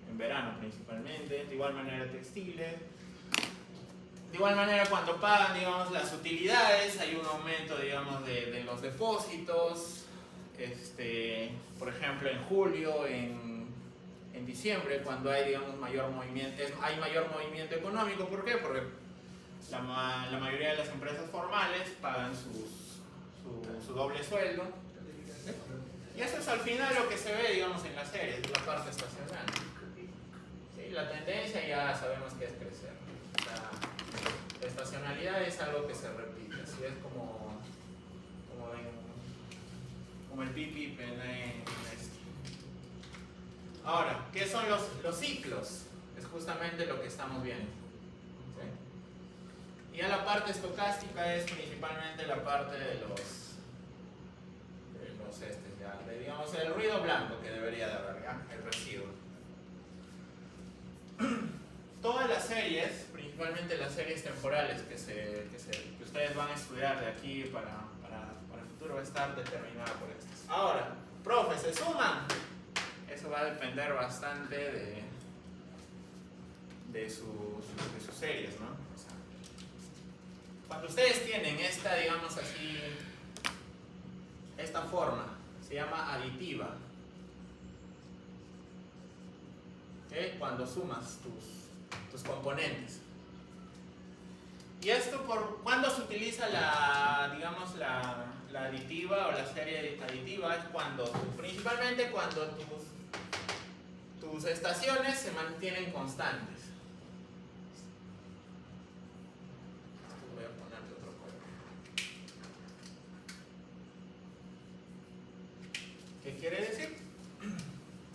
en verano principalmente, de igual manera textiles. De igual manera, cuando pagan, digamos, las utilidades, hay un aumento, digamos, de los depósitos. Por ejemplo, en julio, en diciembre, cuando hay, digamos, mayor movimiento económico. ¿Por qué? Porque la mayoría de las empresas formales pagan su doble sueldo. Y eso es al final lo que se ve, digamos, en las series, la parte estacional. ¿Sí? La tendencia ya sabemos que es crecer. La estacionalidad es algo que se repite, así es como el pip en esto. Ahora, ¿qué son los ciclos? Es justamente lo que estamos viendo. ¿Sí? Y ya la parte estocástica es principalmente la parte de digamos, el ruido blanco que debería de haber, ¿ya? El residuo. Todas las series, principalmente las series temporales que ustedes van a estudiar de aquí para el futuro, va a estar determinada por estas. Ahora, profe, ¿se suman? Eso va a depender bastante de sus series, ¿no? O sea, cuando ustedes tienen esta, digamos así, esta forma, se llama aditiva. ¿Okay? Cuando sumas tus componentes. ¿Y esto cuándo se utiliza digamos, la aditiva o la serie aditiva? Es principalmente cuando tus estaciones se mantienen constantes. Voy a ponerle otro color. ¿Qué quiere decir?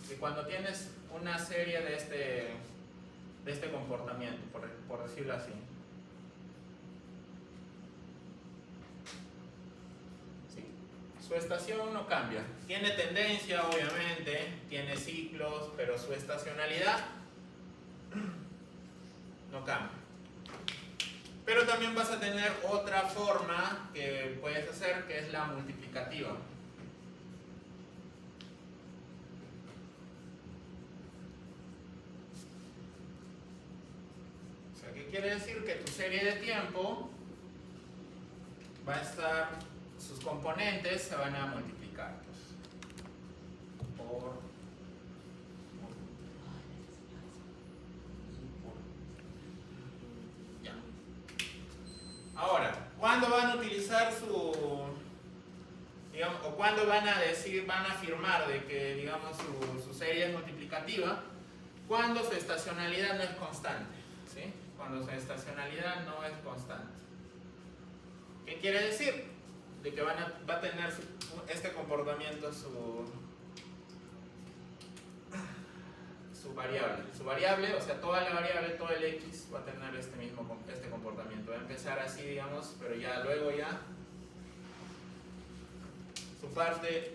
Que cuando tienes una serie de este comportamiento, por decirlo así. ¿Sí? Su estación no cambia. Tiene tendencia, obviamente, tiene ciclos, pero su estacionalidad no cambia. Pero también vas a tener otra forma que puedes hacer, que es la multiplicativa. O sea, ¿qué quiere decir? Que tu serie de tiempo va a estar, sus componentes se van a multiplicar pues, por ya. Ahora, ¿cuándo van a utilizar su, digamos, o cuándo van a decir, van a afirmar de que, digamos, su serie es multiplicativa? Cuando su estacionalidad no es constante, ¿sí? Cuando su estacionalidad no es constante. ¿Qué quiere decir? De que va a tener este comportamiento su variable. Su variable, o sea, toda la variable, todo el x va a tener este comportamiento. Va a empezar así, digamos, pero ya luego ya su parte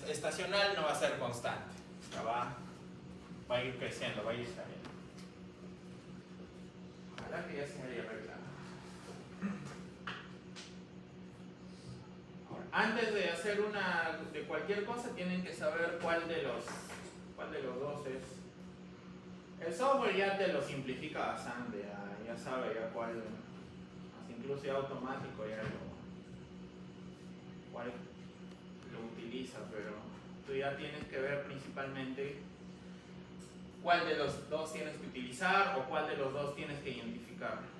estacional no va a ser constante. O sea, va a ir creciendo, va a ir saliendo. Ojalá que ya se haya arreglado. Antes de hacer de cualquier cosa tienen que saber cuál de los dos es. El software ya te lo simplifica bastante, ya sabe ya cuál, incluso ya automático ya cuál lo utiliza, pero tú ya tienes que ver principalmente cuál de los dos tienes que utilizar o cuál de los dos tienes que identificar.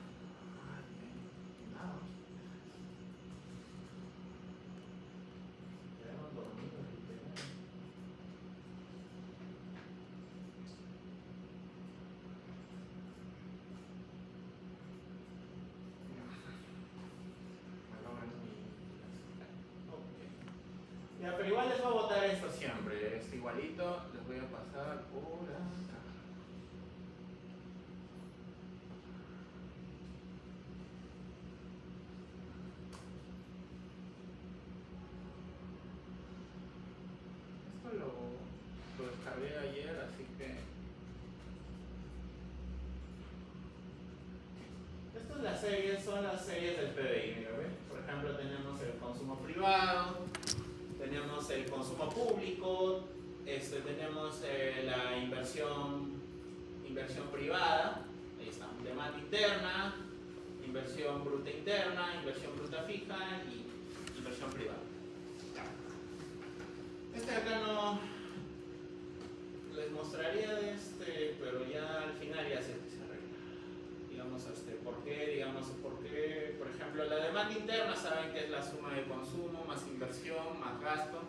Ya, pero igual les voy a botar esto siempre, es igualito, les voy a pasar por acá. Esto lo descargué ayer, así que... son las series del PBI, mira, ¿ves? Por ejemplo, tenemos el consumo privado, tenemos el consumo público, tenemos la inversión privada, ahí está, demanda interna, inversión bruta interna, inversión bruta fija y inversión privada. De acá no les mostraría pero ya al final ya se arregla. Digamos, ¿por qué? Por ejemplo, la demanda interna saben que es la suma de consumo más inversión más gasto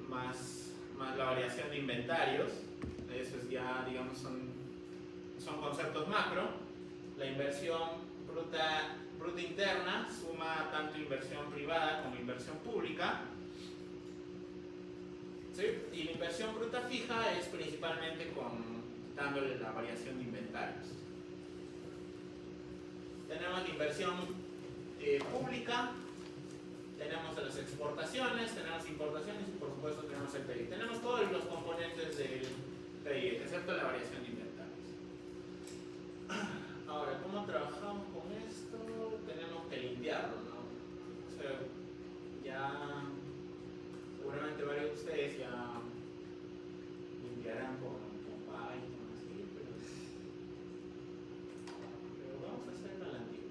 más la variación de inventarios. Eso es ya, digamos, son conceptos macro. La inversión bruta interna suma tanto inversión privada como inversión pública. ¿Sí? Y la inversión bruta fija es principalmente dándole la variación de inventarios. Tenemos la inversión pública, tenemos las exportaciones, tenemos importaciones y por supuesto tenemos el PIB. Tenemos todos los componentes del PIB, excepto la variación de inventarios. Ahora, ¿cómo trabajamos con esto? Tenemos que limpiarlo, ¿no? O sea, ya seguramente varios de ustedes ya limpiarán con Python, así, pero vamos a hacerlo a la antigua.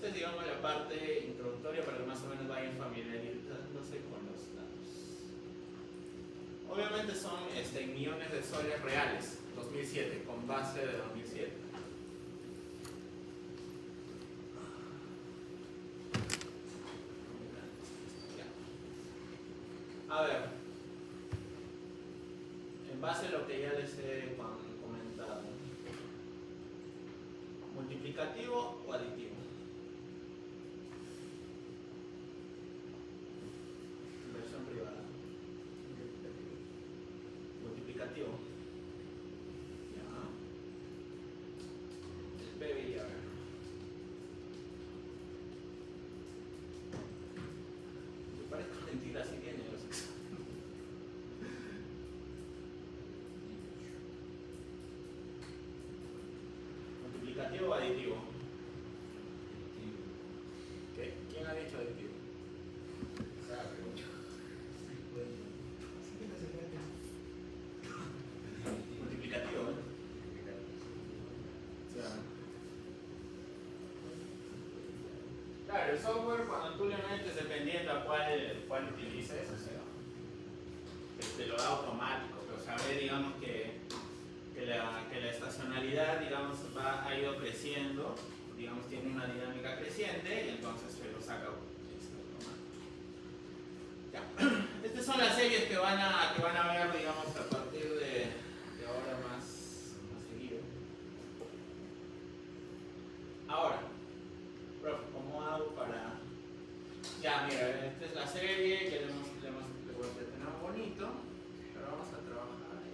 Esta es, digamos, la parte introductoria para que más o menos vayan familiarizándose con los datos. Obviamente son millones de soles reales, 2007, con base de 2007. A ver, en base a lo que ya les he comentado, ¿multiplicativo o aditivo? Inversión privada. Multiplicativo. Ya. El PBI, a ver. Me parece mentira si tiene los exámenes. ¿Multiplicativo o aditivo? ¿Qué? ¿Quién ha dicho aditivo? Multiplicativo, ¿eh? O sea, claro, el software cuando tú le metes, dependiendo a cuál utilices, o sea, te lo da automático, pero sabe, digamos, que la estacionalidad, digamos, ha ido creciendo, digamos, tiene una dinámica creciente y entonces se lo saca automático. Ya. Estas son las series que van a ver, digamos, a partir de ahora más seguido. Ahora, profe, ¿cómo hago para...? Ya, mira, esta es la serie que le tenemos bonito, pero vamos a trabajar en...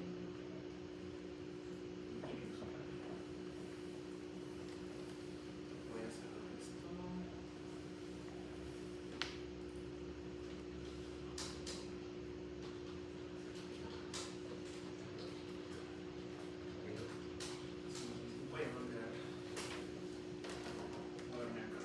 Voy a cerrar esto. Voy a volver. Moverme acá.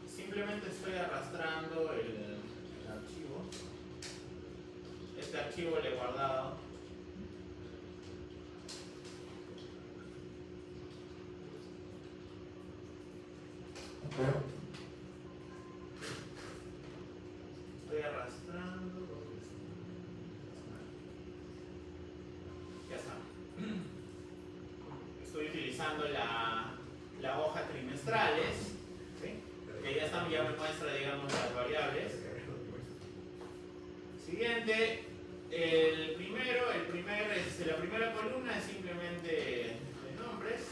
Simplemente estoy arrastrando el archivo. Este archivo le he guardado. Estoy arrastrando. Ya está. Estoy utilizando la hoja trimestrales, ¿sí? Que ya me muestra, digamos, las variables. Siguiente, la primera columna es simplemente de nombres,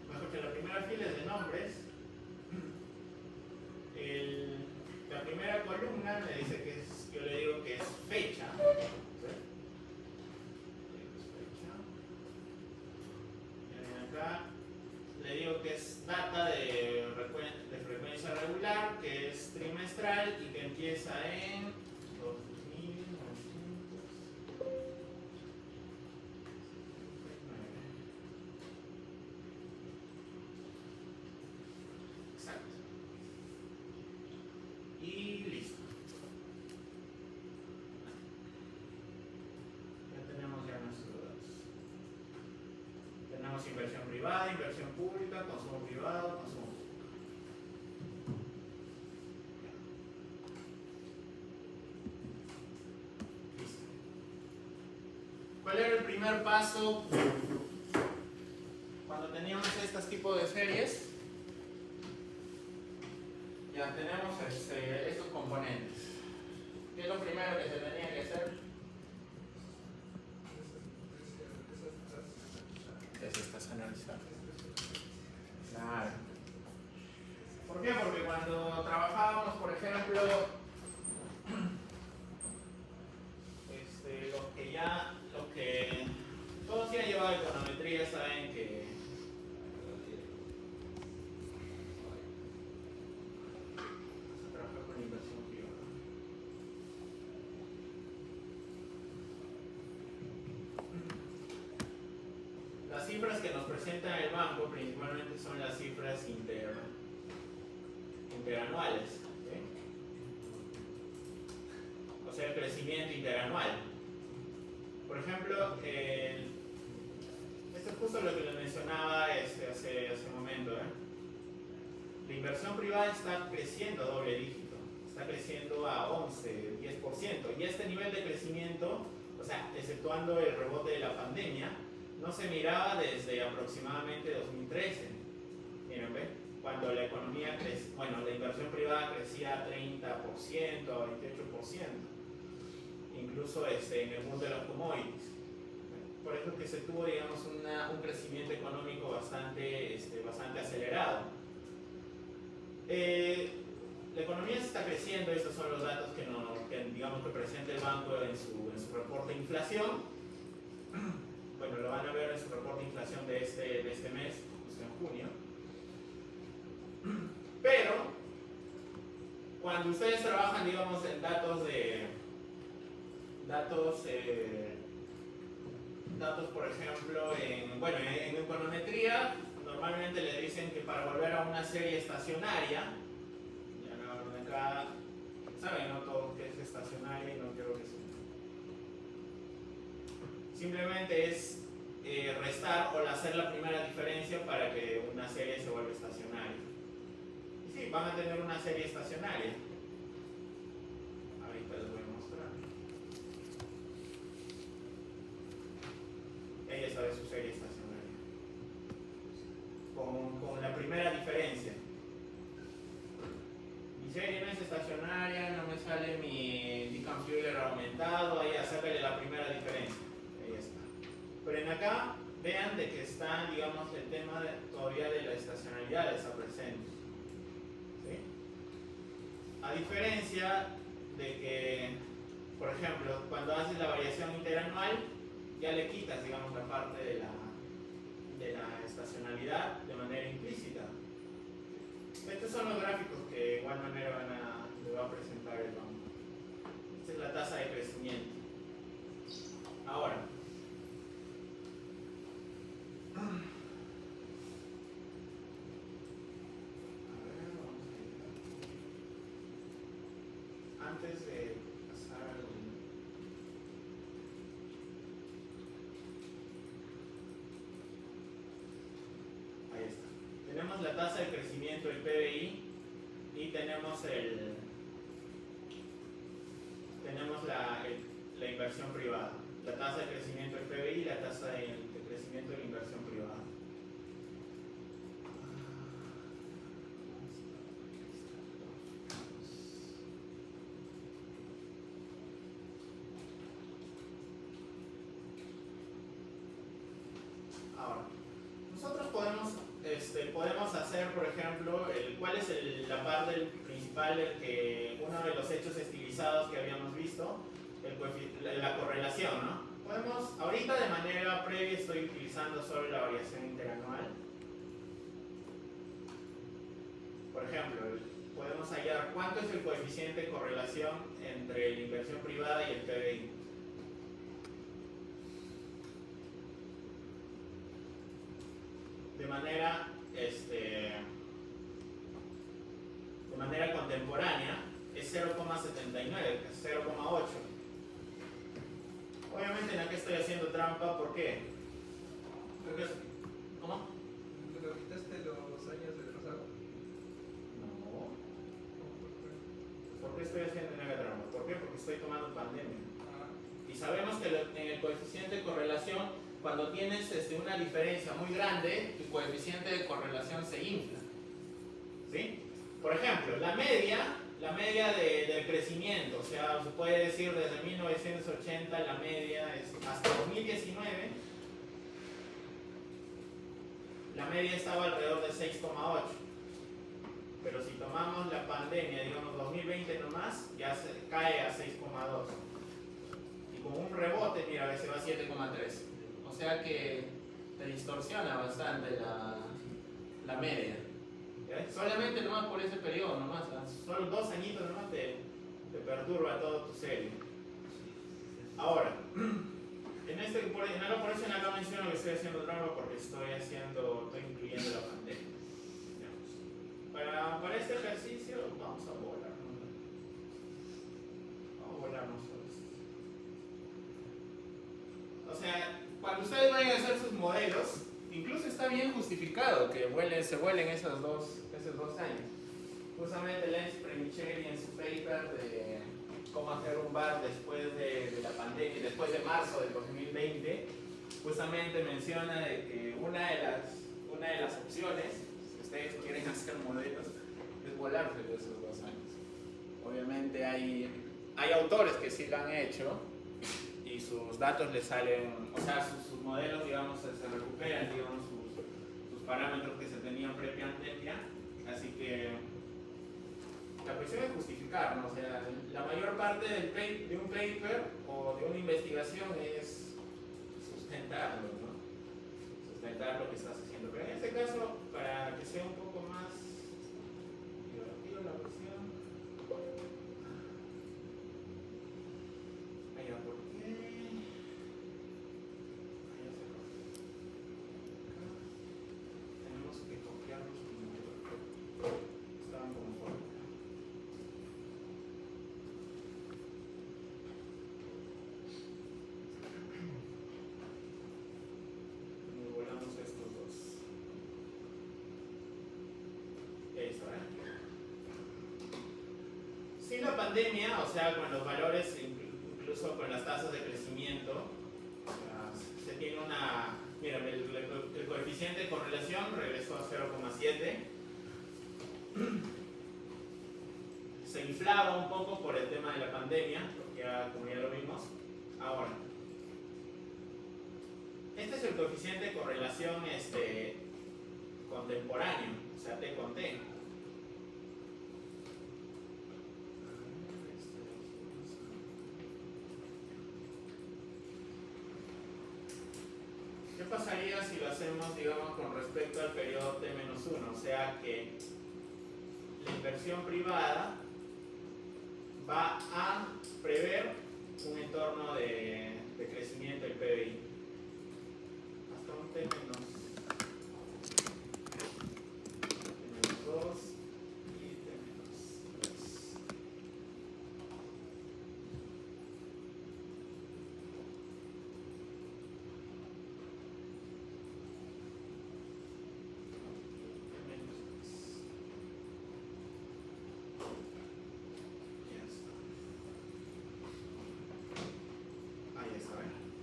mejor que la primera fila es de nombres. La primera columna me dice que yo le digo que es fecha. ¿Sí? Acá le digo que es data de frecuencia regular, que es trimestral y que empieza en 2900. Exacto. Y listo. Ya tenemos ya nuestros datos. Tenemos inversión privada, inversión pública, consumo privado, consumo público. Listo. ¿Cuál era el primer paso cuando teníamos estos tipos de series? Ya tenemos estos componentes. ¿Qué es lo primero que se tenía que hacer? Desestacionalizar. Claro. ¿Por qué? Porque cuando trabajábamos, por ejemplo, los que todos ya han llevado econometría saben que trabajar con inversión privada. cifras que nos presenta el banco principalmente son las cifras interanuales, ¿sí? O sea, el crecimiento interanual. Por ejemplo, esto es justo lo que les mencionaba hace un momento, ¿eh? La inversión privada está creciendo a doble dígito, está creciendo a 11, 10%, y este nivel de crecimiento, o sea, exceptuando el rebote de la pandemia, no se miraba desde aproximadamente 2013. Miren, ¿ven? Cuando la economía la inversión privada crecía a 30%, a 28%, incluso en el mundo de los commodities. Por eso es que se tuvo, digamos, un crecimiento económico bastante acelerado. La economía está creciendo, estos son los datos que presenta el banco en su reporte de inflación. Bueno, lo van a ver en su reporte de inflación de este mes, justo en junio. Pero, cuando ustedes trabajan, digamos, en datos, por ejemplo, en econometría, normalmente le dicen que para volver a una serie estacionaria, ya no, acá, saben, no todo que es estacionaria y no quiero que sea. Simplemente es restar o hacer la primera diferencia para que una serie se vuelva estacionaria. Y sí, van a tener una serie estacionaria. Ahorita les voy a mostrar. Ella está de su serie estacionaria. Con la primera diferencia. Mi serie no es estacionaria, no me sale mi computer aumentado, ahí sácale la primera diferencia. Ahí está. Pero en acá, vean de que está, digamos, el tema todavía de la estacionalidad está presente. ¿Sí? A diferencia de que, por ejemplo, cuando haces la variación interanual, ya le quitas, digamos, la parte de la estacionalidad de manera implícita. Estos son los gráficos que de igual manera le va a presentar el banco. Esta es la tasa de crecimiento. Ahora, antes de pasar ahí está. Tenemos la tasa de crecimiento del PBI y tenemos la inversión privada. La tasa de crecimiento del PBI y la tasa de crecimiento de la inversión privada. Ahora, nosotros podemos hacer, por ejemplo, cuál es la parte principal, uno de los hechos estilizados que habíamos visto, la correlación, ¿no? Ahorita de manera previa estoy utilizando solo la variación interanual. Por ejemplo, podemos hallar cuánto es el coeficiente de correlación entre la inversión privada y el PBI. De manera contemporánea es 0,79, 0,8. Obviamente en aquí estoy haciendo trampa, ¿por qué? ¿Cómo? ¿Pero quitaste los años del pasado? No. ¿Por qué estoy haciendo en acá trampa? ¿Por qué? Porque estoy tomando pandemia. Y sabemos que en el coeficiente de correlación, cuando tienes una diferencia muy grande, tu coeficiente de correlación se infla. ¿Sí? Por ejemplo, la media del crecimiento, o sea, se puede decir desde 1980 la media es hasta 2019, la media estaba alrededor de 6,8. Pero si tomamos la pandemia, digamos 2020 nomás, ya cae a 6,2. Y con un rebote, mira, a veces va a 7,3. O sea que te distorsiona bastante la media. ¿Ya? Solamente nomás por ese periodo, nomás, solo 2 añitos nomás te perturba todo tu serie. Ahora, Por eso en acá menciono que estoy haciendo trampa porque estoy incluyendo la pandemia. Para este ejercicio vamos a volar, ¿no? Vamos a volar nosotros. O sea, cuando ustedes vayan a hacer sus modelos, incluso está bien justificado que se vuelen esos dos años. Justamente Lenz Premicheri en su paper de cómo hacer un bar después de la pandemia, después de marzo del 2020, justamente menciona de que una de las opciones, si ustedes quieren hacer modelos, es volarse de esos 2 años. Obviamente hay autores que sí lo han hecho y sus datos les salen, o sea, sus modelos, digamos, se recuperan, digamos, sus parámetros que se tenían pre-pandemia, así que la cuestión es justificar, ¿no? O sea, la mayor parte de un paper o de una investigación es sustentarlo, ¿no? Sustentar lo que estás haciendo. Pero en este caso, para que sea un poco más divertido la cuestión, allá, ¿por qué? Allá se copia. Tenemos que copiarlos como estaban como fórmula. Sin la pandemia, o sea, con los valores, incluso con las tasas de crecimiento, se tiene una... Mira, el coeficiente de correlación regresó a 0,7. Se inflaba un poco por el tema de la pandemia, porque como ya lo vimos. Ahora, este es el coeficiente de correlación contemporáneo, o sea, T con T. ¿Qué pasaría si lo hacemos, digamos, con respecto al periodo T-1? O sea que la inversión privada va a prever un entorno de crecimiento del PBI. Hasta un T-2 y T-3.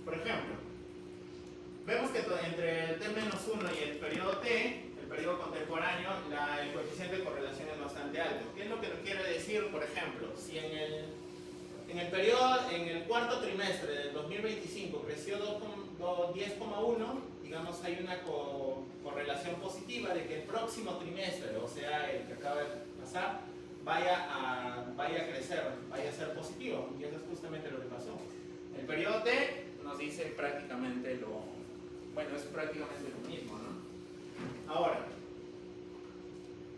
Por ejemplo, vemos que entre el T-1 y el periodo T, el periodo contemporáneo, el coeficiente de correlación es bastante alto. ¿Qué es lo que quiere decir? Por ejemplo, si en el cuarto trimestre del 2025 creció 10,1, digamos, hay una correlación positiva de que el próximo trimestre, o sea, el que acaba de pasar, vaya a crecer, vaya a ser positivo. Y eso es justamente lo que pasó. El periodo T nos dice prácticamente es prácticamente lo mismo, ¿no? Ahora,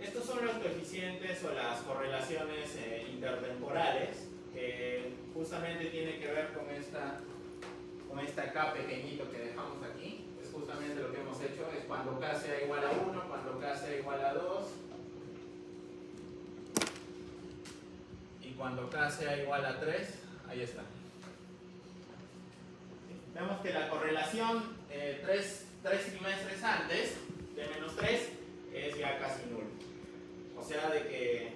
estos son los coeficientes o las correlaciones intertemporales que justamente tiene que ver con esta K pequeñito que dejamos aquí. Es justamente lo que hemos hecho, es cuando K sea igual a 1, cuando K sea igual a 2 y cuando K sea igual a 3, ahí está. Vemos que la correlación 3 trimestres antes de -3 es ya casi nulo. O sea, de que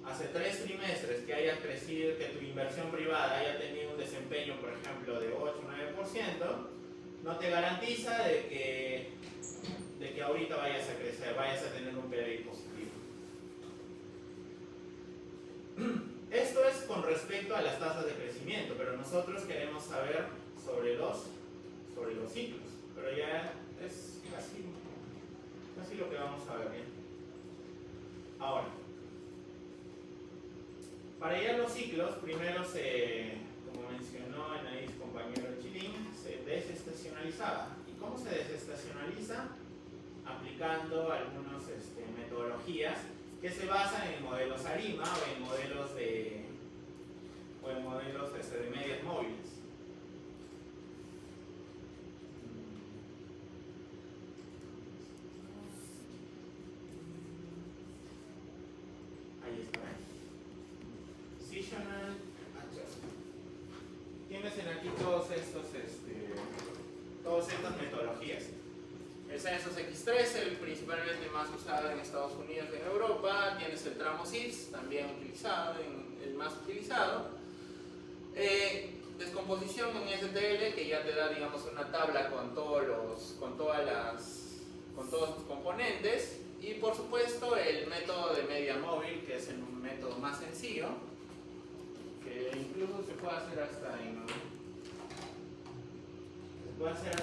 hace 3 trimestres que haya crecido, que tu inversión privada haya tenido un desempeño, por ejemplo, de 8 o 9%, no te garantiza de que ahorita vayas a crecer, vayas a tener un PBI positivo. Esto es con respecto a las tasas de crecimiento, pero nosotros queremos saber sobre los ciclos, pero ya es casi lo que vamos a ver, ¿bien? Ahora, para ir a los ciclos, primero como mencionó Anaís, compañero Chilín, se desestacionalizaba. ¿Y cómo se desestacionaliza? Aplicando algunas metodologías que se basan en modelos ARIMA o en modelos de medias móviles. todas estas metodologías. El Census X13, principalmente más usado en Estados Unidos y en Europa. Tienes el tramo SIPS, también utilizado, el más utilizado. Descomposición en STL, que ya te da, digamos, una tabla con todos los componentes. Y por supuesto el método de media móvil, que es el método más sencillo, que incluso se puede hacer hasta en Excel.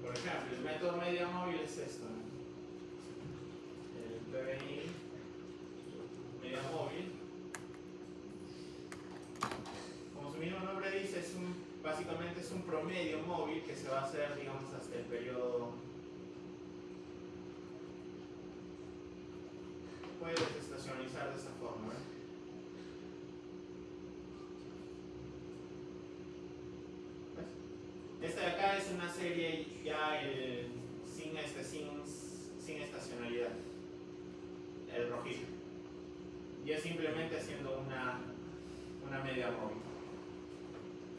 Por ejemplo, el método media móvil es esto, ¿no? El PBI media móvil, como su mismo nombre dice, básicamente es un promedio móvil que se va a hacer, digamos, hasta el periodo. Puedes desestacionalizar de esta forma, ¿eh? Esta de acá es una serie ya sin estacionalidad, el rojito. Y es simplemente haciendo una media móvil.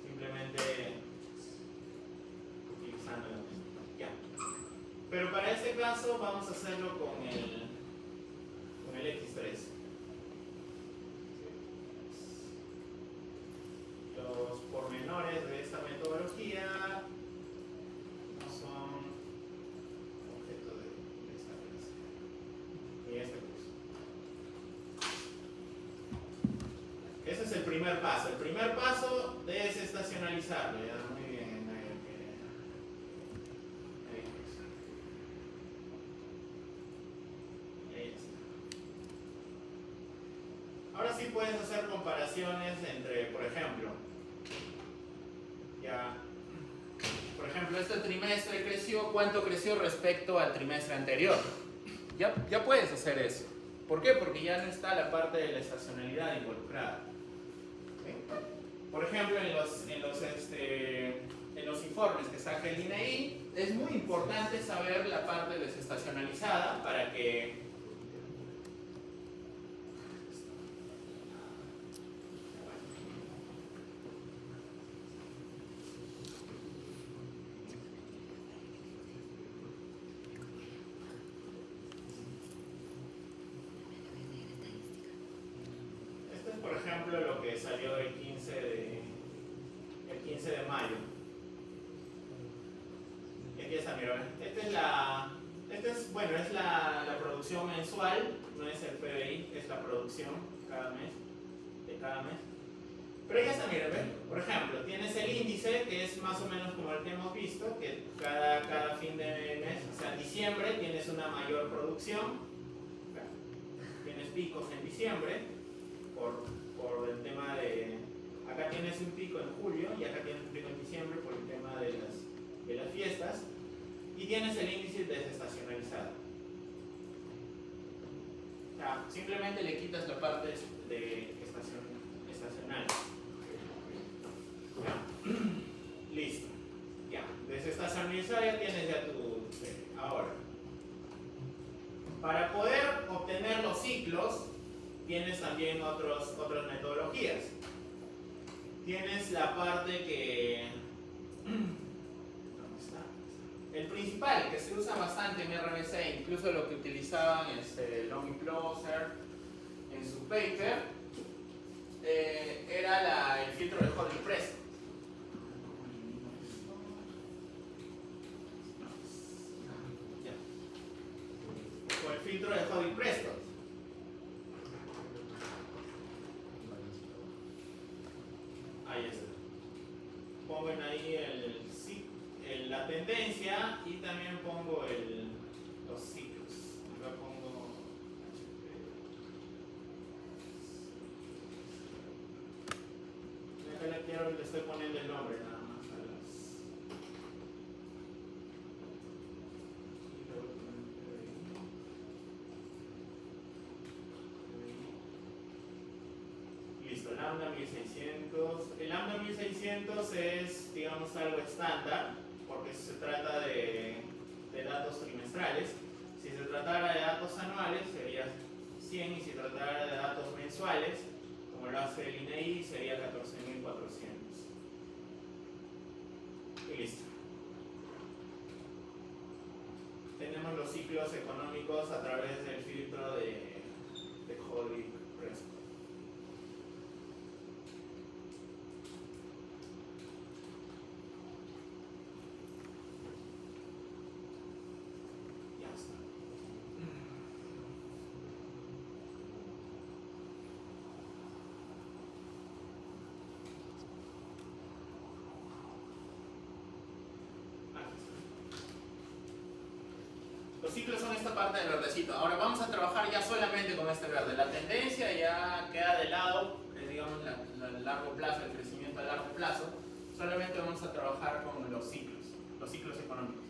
Simplemente utilizando ya. Pero para este caso vamos a hacerlo con el X3. Los pormenores de esta metodología no son objeto de esta clase ni este curso. Ese es el primer paso. El primer paso es estacionalizarlo. ¿Ya? Muy bien. Ahí está. Ahora sí puedes hacer comparaciones entre, por ejemplo, este trimestre creció, ¿cuánto creció respecto al trimestre anterior? Ya puedes hacer eso. ¿Por qué? Porque ya no está la parte de la estacionalidad involucrada. ¿Sí? Por ejemplo, en los informes que saca el INEI, es muy importante saber la parte desestacionalizada para que lo que salió el 15 de mayo. Y aquí está, mira, es la producción mensual, no es el PBI, es la producción de cada mes. Pero ya está, mira, ¿ves? Por ejemplo, tienes el índice, que es más o menos como el que hemos visto, que cada fin de mes, o sea, en diciembre tienes una mayor producción, tienes picos en diciembre, por el tema de, acá tienes un pico en julio y acá tienes un pico en diciembre por el tema de las fiestas, y tienes el índice desestacionalizado. O sea, simplemente le quitas la parte de estacional. Ya. Listo. Ya. Desestacionalizado ya tienes ya tu. Ahora, para poder obtener los ciclos, tienes también otras metodologías. Tienes la parte que... ¿Dónde está? El principal, que se usa bastante en RBC, incluso lo que utilizaban Long y Closer en su paper, era el filtro de Hodgkin-Prescott. O el filtro de Hodgkin-Prescott. Ahí está. Pongo ahí la tendencia y también pongo los ciclos. Acá pongo HP. Le estoy poniendo el nombre nada más a las. Listo, lambda 1600. El lambda 1600 es, digamos, algo estándar, porque se trata de datos trimestrales. Si se tratara de datos anuales sería 100, y si tratara de datos mensuales, como lo hace el INEI, sería 14.400. Y listo. Tenemos los ciclos económicos a través del filtro de Holly-Prescott. Ya está. Los ciclos son esta parte del verdecito. Ahora vamos a trabajar ya solamente con este verde. La tendencia ya queda de lado, digamos, el largo plazo, el crecimiento a largo plazo. Solamente vamos a trabajar con los ciclos económicos.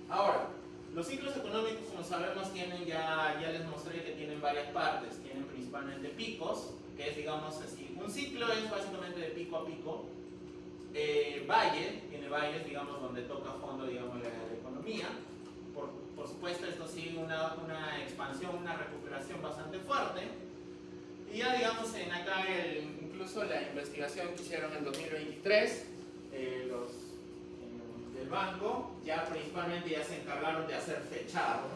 Ahora, los ciclos económicos, como sabemos, tienen ya les mostré que tienen varias partes. Tienen principalmente picos, que es, digamos así, un ciclo es básicamente de pico a pico. Tiene valles, digamos, donde toca fondo, digamos, la economía. Por supuesto, esto sigue una expansión, una recuperación bastante fuerte. Y ya, digamos, incluso la investigación que hicieron en 2023, del banco, ya principalmente ya se encargaron de hacer fechado,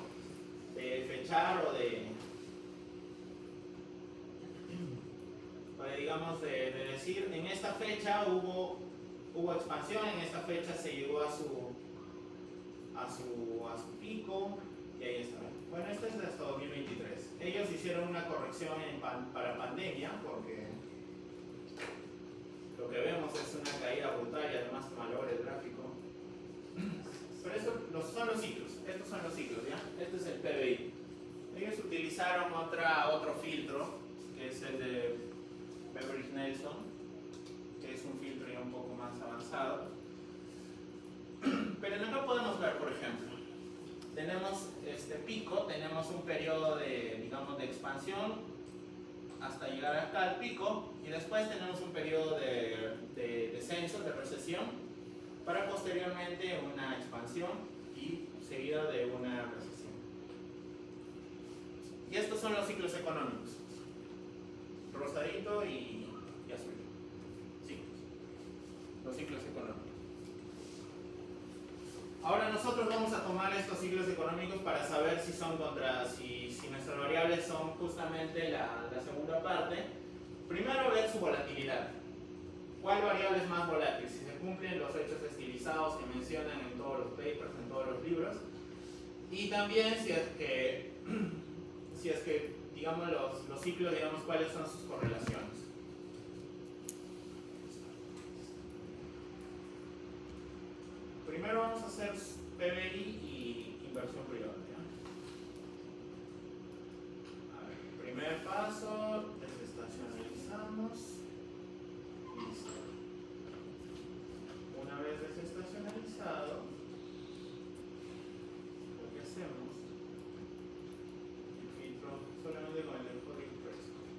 digamos, de decir, en esta fecha hubo expansión, en esta fecha se llegó a su pico, y ahí está. Bueno, esto es hasta 2023. Ellos hicieron una corrección para pandemia, porque lo que vemos es una caída brutal y además malogra el gráfico. Pero estos son los ciclos, ¿ya? Este es el PBI. Ellos utilizaron otro filtro, que es el de Beveridge-Nelson, que es un filtro ya un poco más avanzado. Pero acá podemos ver, por ejemplo, tenemos este pico, tenemos un periodo de expansión hasta llegar acá al pico, y después tenemos un periodo de descenso, de recesión, para posteriormente una expansión y seguida de una recesión. Y estos son los ciclos económicos, rosadito y azul. Ciclos. Los ciclos económicos. Ahora nosotros vamos a tomar estos ciclos económicos para saber si nuestras variables son justamente la segunda parte. Primero, ver su volatilidad. ¿Cuál variable es más volátil? Si se cumplen los hechos estilizados que mencionan en todos los papers, en todos los libros. Y también si es que digamos, los ciclos, digamos, cuáles son sus correlaciones. Primero vamos a hacer PBI y inversión privada. A ver, primer paso, desestacionalizamos. Listo. Una vez desestacionalizado, lo que hacemos, el filtro solamente con el Holly-Prescott.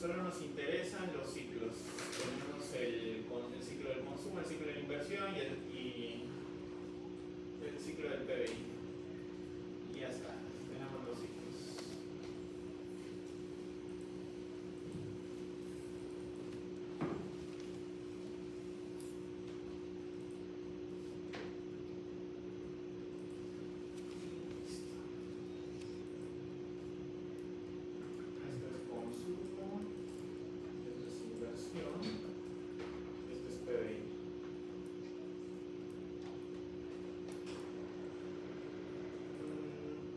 solo nos interesan los ciclos. Tenemos el ciclo del consumo, el ciclo de la inversión y el ciclo del PBI. Y ya está, tenemos los ciclos. Esto es consumo, esto es inversión, esto es PBI.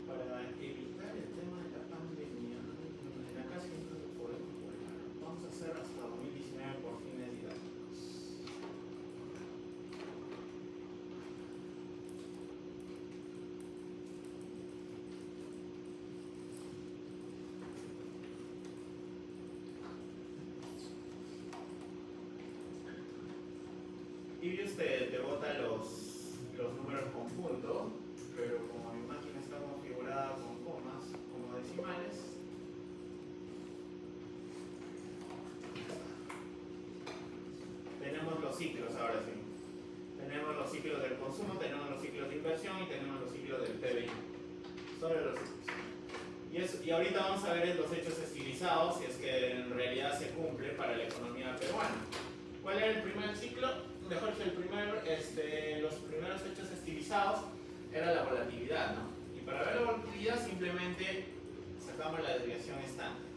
Para evitar el tema de la pandemia, en acá siempre lo podemos poner. Vamos a hacer hasta 2019 por fines didácticos. Ibius te bota los números con punto, pero como mi máquina está configurada con comas como decimales, tenemos los ciclos ahora sí. Tenemos los ciclos del consumo, tenemos los ciclos de inversión y tenemos los ciclos del PBI. Solo los ciclos. Y ahorita vamos a ver los hechos estilizados, si es que en realidad se cumple para la economía peruana. ¿Cuál era el primer ciclo? Mejor que los primeros hechos estilizados era la volatilidad, ¿no? Y para ver la volatilidad simplemente sacamos la desviación estándar.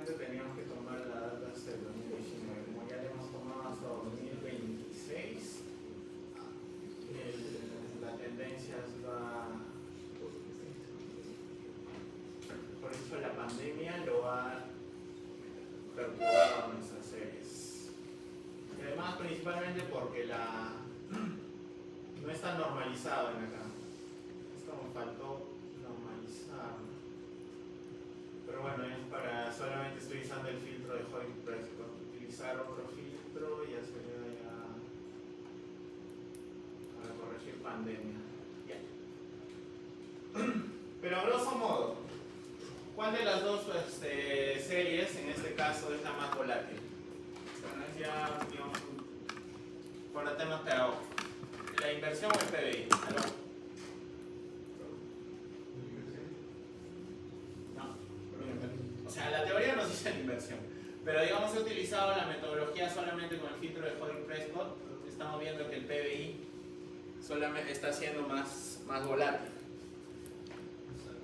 Teníamos que tomar la data hasta el 2019, como ya le hemos tomado hasta 2026, la tendencia va, por eso la pandemia lo ha perturbado nuestras series. Y además principalmente porque no está normalizado en acá, es como faltó normalizar. Pero bueno, es solamente estoy usando el filtro de Hoyt Prescott. Utilizar otro filtro ya sería para corregir pandemia. Ya. Pero a grosso modo, ¿cuál de las dos series en este caso es la más volátil? Bueno, es ya, digamos, por el tema pedagógico. ¿La inversión o el PBI? Ahí va. No. O sea, la teoría nos dice la inversión. Pero digamos, he utilizado la metodología solamente con el filtro de Hawley-Prescott. Estamos viendo que el PBI solamente está siendo más volátil.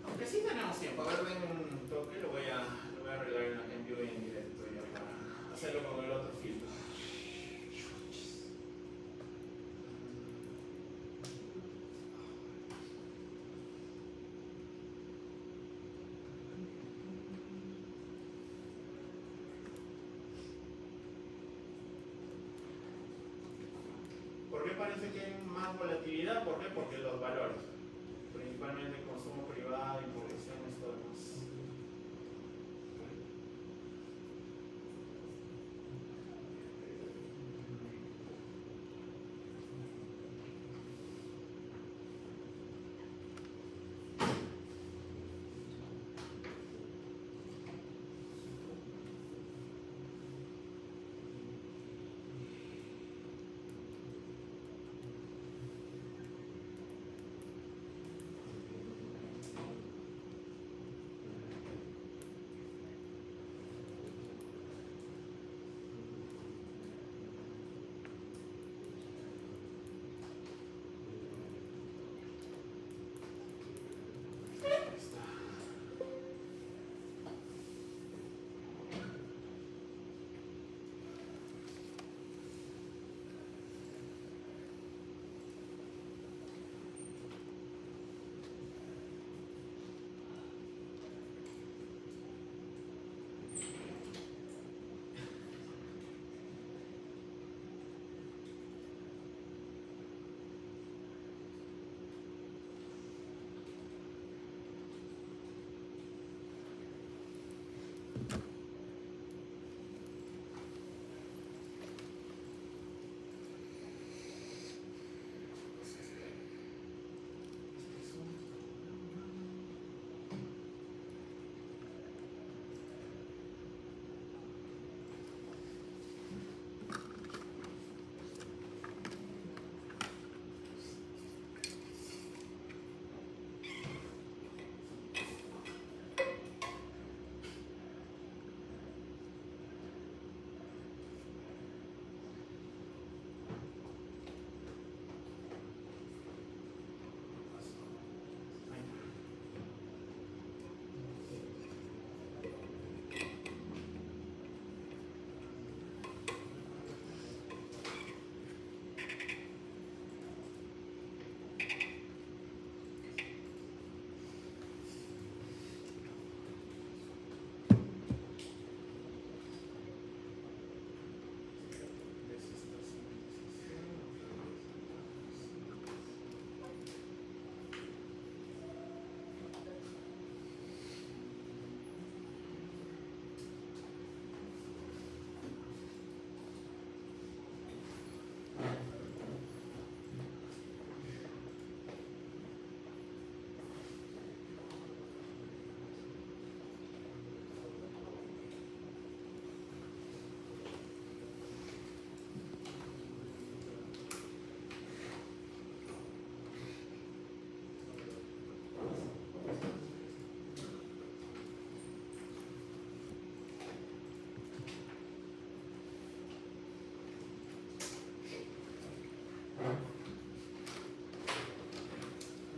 Aunque sí tenemos tiempo. A ver, ven un toque, lo voy a arreglar en vivo y en directo ya para hacerlo con el otro filtro. ¿Por qué parece que hay más volatilidad? ¿Por qué? Porque los valores, principalmente consumo privado, imposiciones, todo lo demás.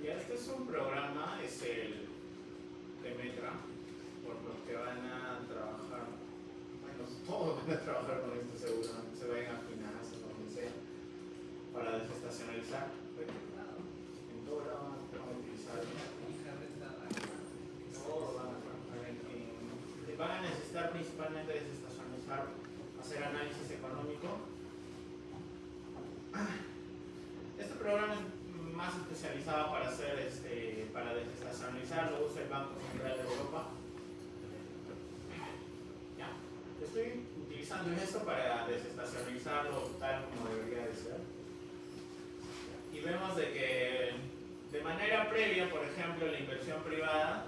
Este es un programa, es el Demetra, por los que van a trabajar, bueno, todos van a trabajar con esto seguro, se vayan a finanzas o donde sea, para desestacionalizar. En todo lado van a utilizar, todos van a trabajar van a necesitar principalmente desestacionalizar, hacer análisis económico. Este programa es más especializado para hacer para desestacionalizar, lo usa el Banco Central de Europa. Ya. Estoy utilizando esto para desestacionalizarlo tal como debería de ser. Y vemos de que de manera previa, por ejemplo, en la inversión privada,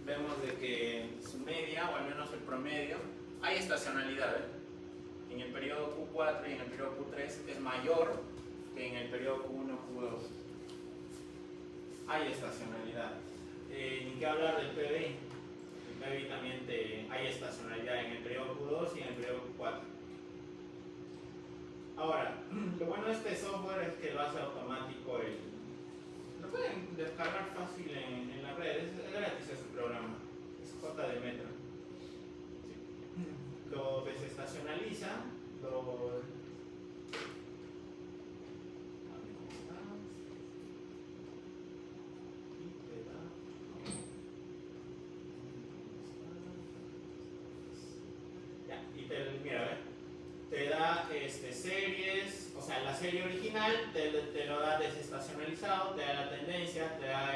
vemos de que en su media, o al menos el promedio, hay estacionalidad. En el periodo Q4 y en el periodo Q3 es mayor que que en el periodo Q1, Q2 hay estacionalidad. Ni que hablar del PBI. El PBI también hay estacionalidad en el periodo Q2 y en el periodo Q4. Ahora, lo bueno de este software es que lo hace automático. Lo pueden descargar fácil en la red, es gratis este programa, es JD Metro. Sí. Lo desestacionaliza, mira, te da series, o sea, la serie original te lo da desestacionalizado, te da la tendencia, te da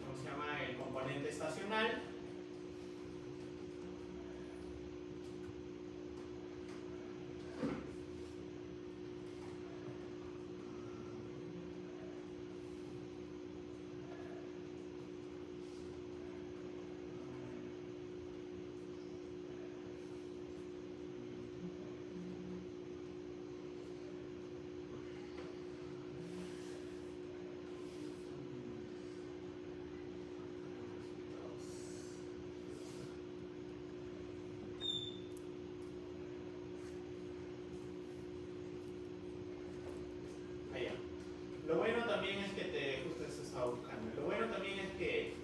¿cómo se llama? El componente estacional. Lo bueno también es que justo eso estaba buscando. Lo bueno también es que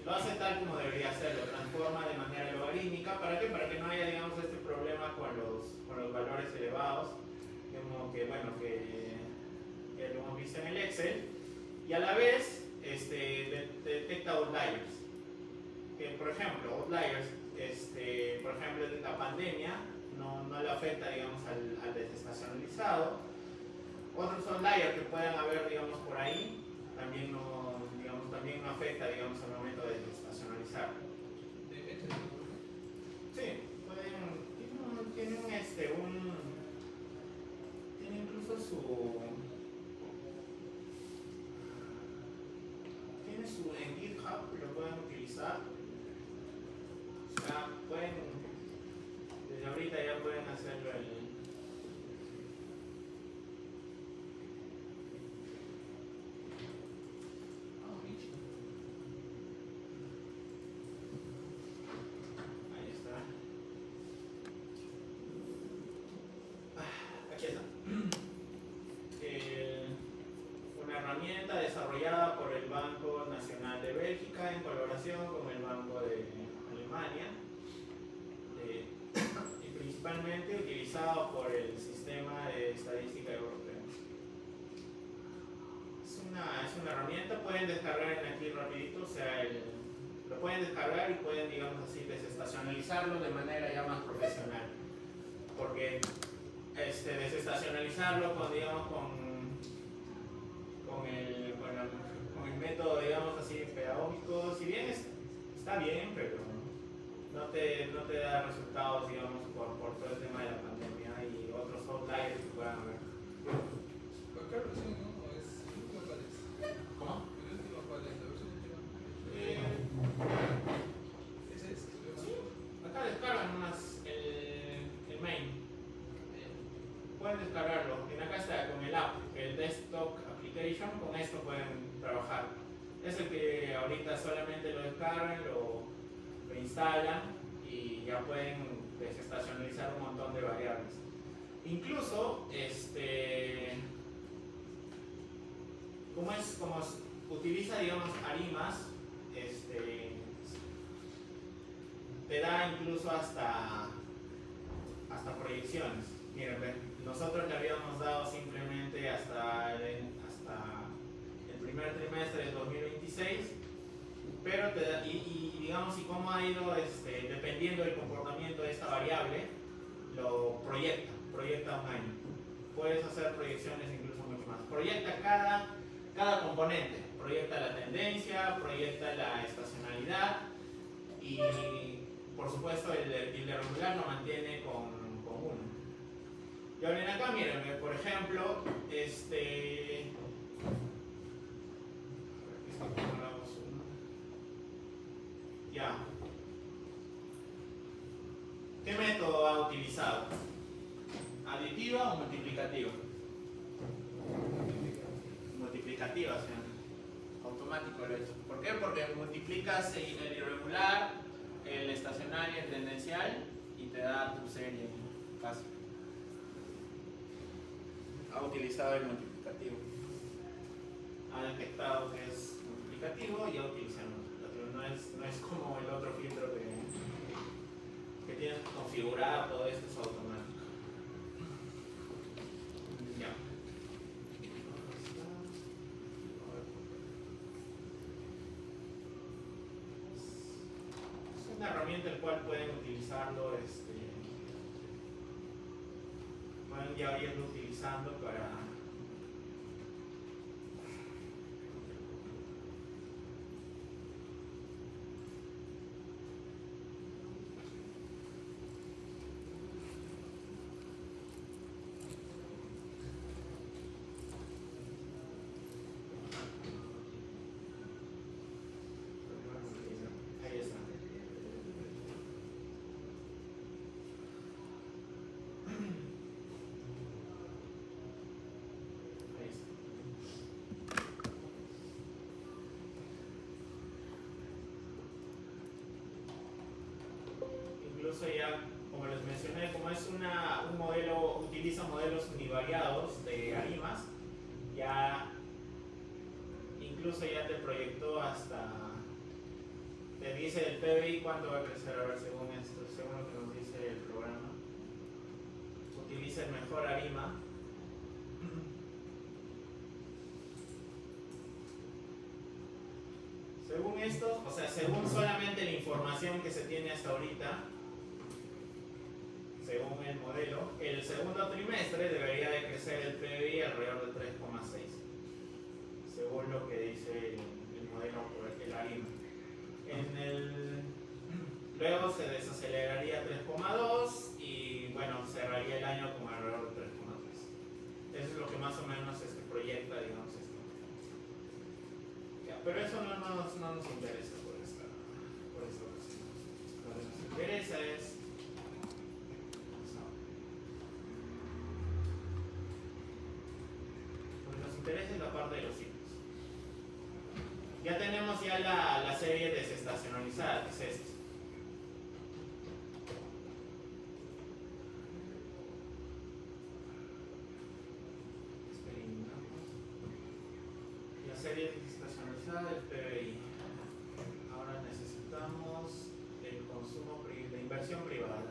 lo hace tal como debería ser, lo transforma de manera logarítmica. ¿Para qué? Para que no haya, digamos, este problema con los valores elevados, como que, bueno, que lo hemos visto en el Excel. Y a la vez detecta outliers. Que, por ejemplo, outliers, por ejemplo, la pandemia no le afecta, digamos, al desestacionalizado. Otros outliers que puedan haber, digamos, por ahí, también no afecta, digamos, al momento de desestacionalizar. Sí, tiene incluso en GitHub, lo pueden utilizar. O sea, desde ahorita ya pueden hacerlo desarrollada por el Banco Nacional de Bélgica en colaboración con el Banco de Alemania y principalmente utilizado por el Sistema de Estadística Europeo. Es una herramienta, pueden descargar aquí rapidito, o sea, lo pueden descargar y pueden, digamos así, desestacionalizarlo de manera ya más profesional, porque desestacionalizarlo con el método, digamos así, pedagógico, si bien está bien, pero no te da resultados, digamos, por todo el tema de la pandemia y otros outliers que puedan haber. Juan Carlos, sí, ¿no? Es el último cuál es. ¿Cómo? El último cuál es, la versión última. Ese es. Sí, acá descargan el main. Pueden descargarlo. Acá está con el app, el desktop application, con esto pueden trabajar. Es el que ahorita solamente lo descargan, lo instalan y ya pueden desestacionalizar un montón de variables. Incluso, como utiliza, digamos, arimas, te da incluso hasta proyecciones. Miren, nosotros le habíamos dado simplemente hasta el primer trimestre del 2026, pero digamos, y cómo ha ido, dependiendo del comportamiento de esta variable, lo proyecta un año. Puedes hacer proyecciones incluso mucho más. Proyecta cada componente, proyecta la tendencia, proyecta la estacionalidad y, por supuesto, el de regular lo mantiene con 1. Y ahora acá, miren, por ejemplo, ya. ¿Qué método ha utilizado? ¿Aditiva o multiplicativa? Multiplicativa, señor. Automático lo he hecho. ¿Por qué? Porque multiplicas el irregular, el estacionario, el tendencial y te da tu serie fácil. Ha utilizado el multiplicativo. Ha detectado que es multiplicativo y ha utilizado el multiplicativo. No es como el otro filtro que tienes que configurar, todo esto es automático. Ya. Es una herramienta el cual pueden utilizarlo, pueden ya irlo utilizando para ahí está. Ahí está. Incluso ya, como les mencioné, como es un modelo, utiliza modelos univariados de arimas, ya incluso ya te proyectó hasta, te dice el PBI cuánto va a crecer ahora según esto, según lo que nos dice el programa. Utiliza el mejor arima. Según esto, o sea, según solamente la información que se tiene hasta ahorita, según el modelo, el segundo trimestre debería de crecer el PBI alrededor de 3,6, según lo que dice el modelo, el ARIMA. Luego se desaceleraría a 3,2 y bueno, cerraría el año con alrededor de 3,3. Eso es lo que más o menos proyecta, digamos, esto. Ya, pero eso no nos interesa por esta ocasión. Lo que nos interesa es la parte de los ciclos. Ya tenemos ya la serie desestacionalizada, que es esta. La serie desestacionalizada del PBI. Ahora necesitamos el consumo de inversión privada.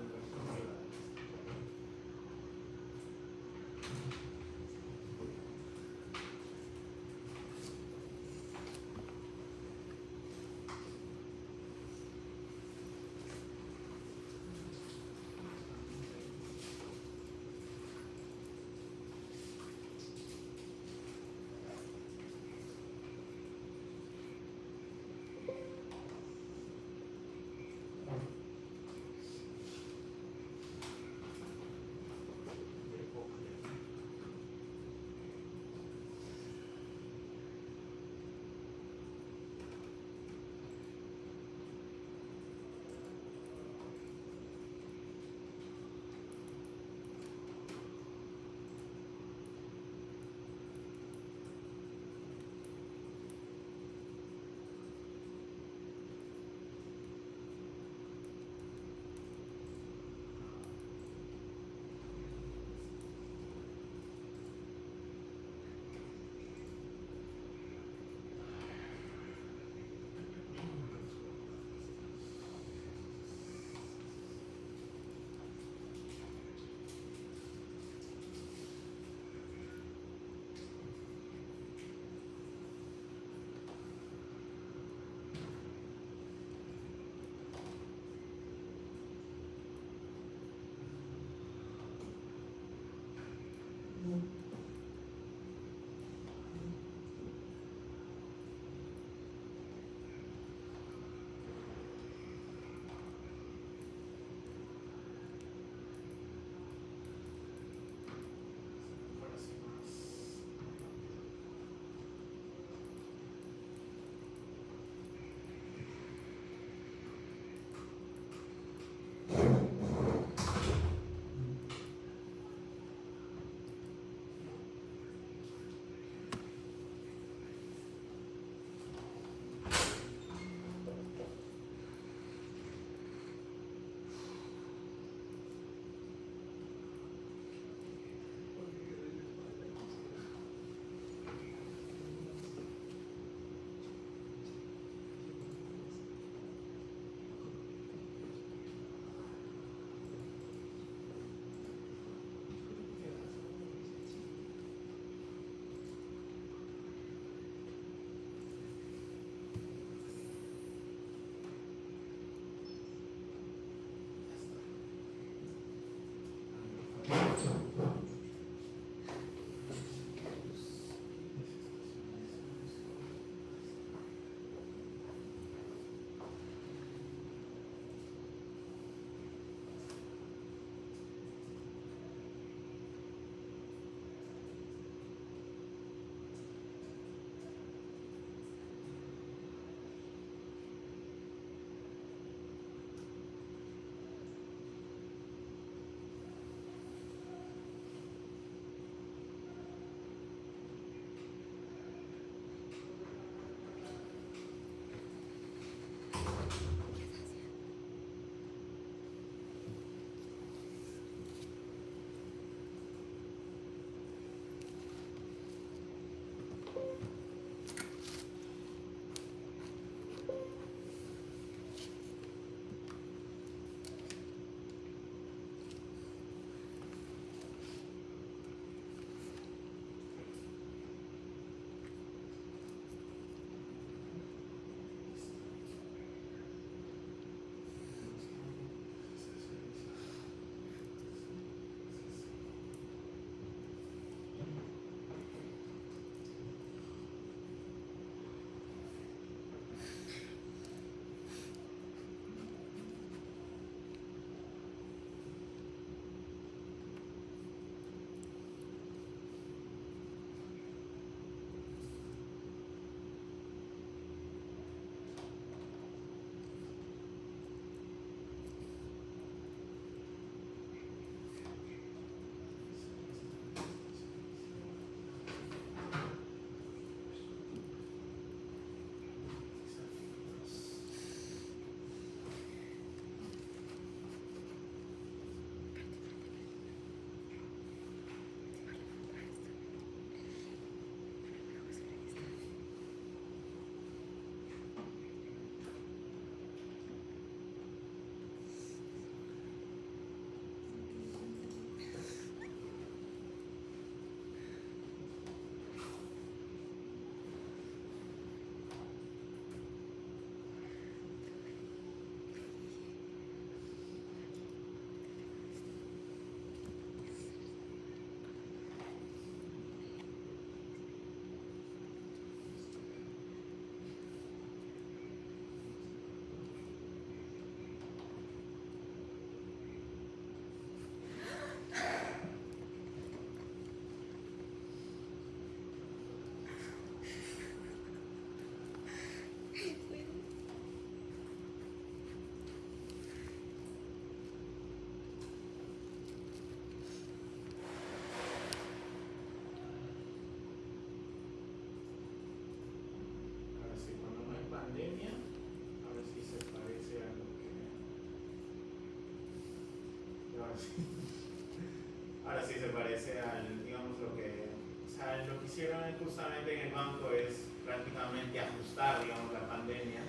Ahora sí se parece al, digamos, lo que, o sea, lo que hicieron justamente en el banco es prácticamente ajustar, digamos, la pandemia,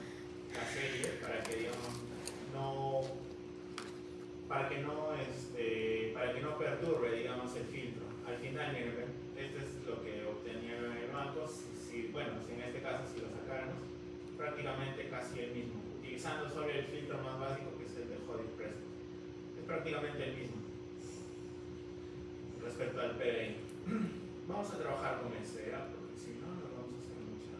la serie, para que, digamos, para que no perturbe, digamos, el filtro. Al final, miren, este es lo que obtenieron en el banco, bueno, si en este caso si lo sacáramos, prácticamente casi el mismo, utilizando solo el filtro más básico que es el de Hot Express. Es prácticamente el mismo respecto al PBI. Vamos a trabajar con este, ¿ya? Porque si no, nos vamos a hacer mucha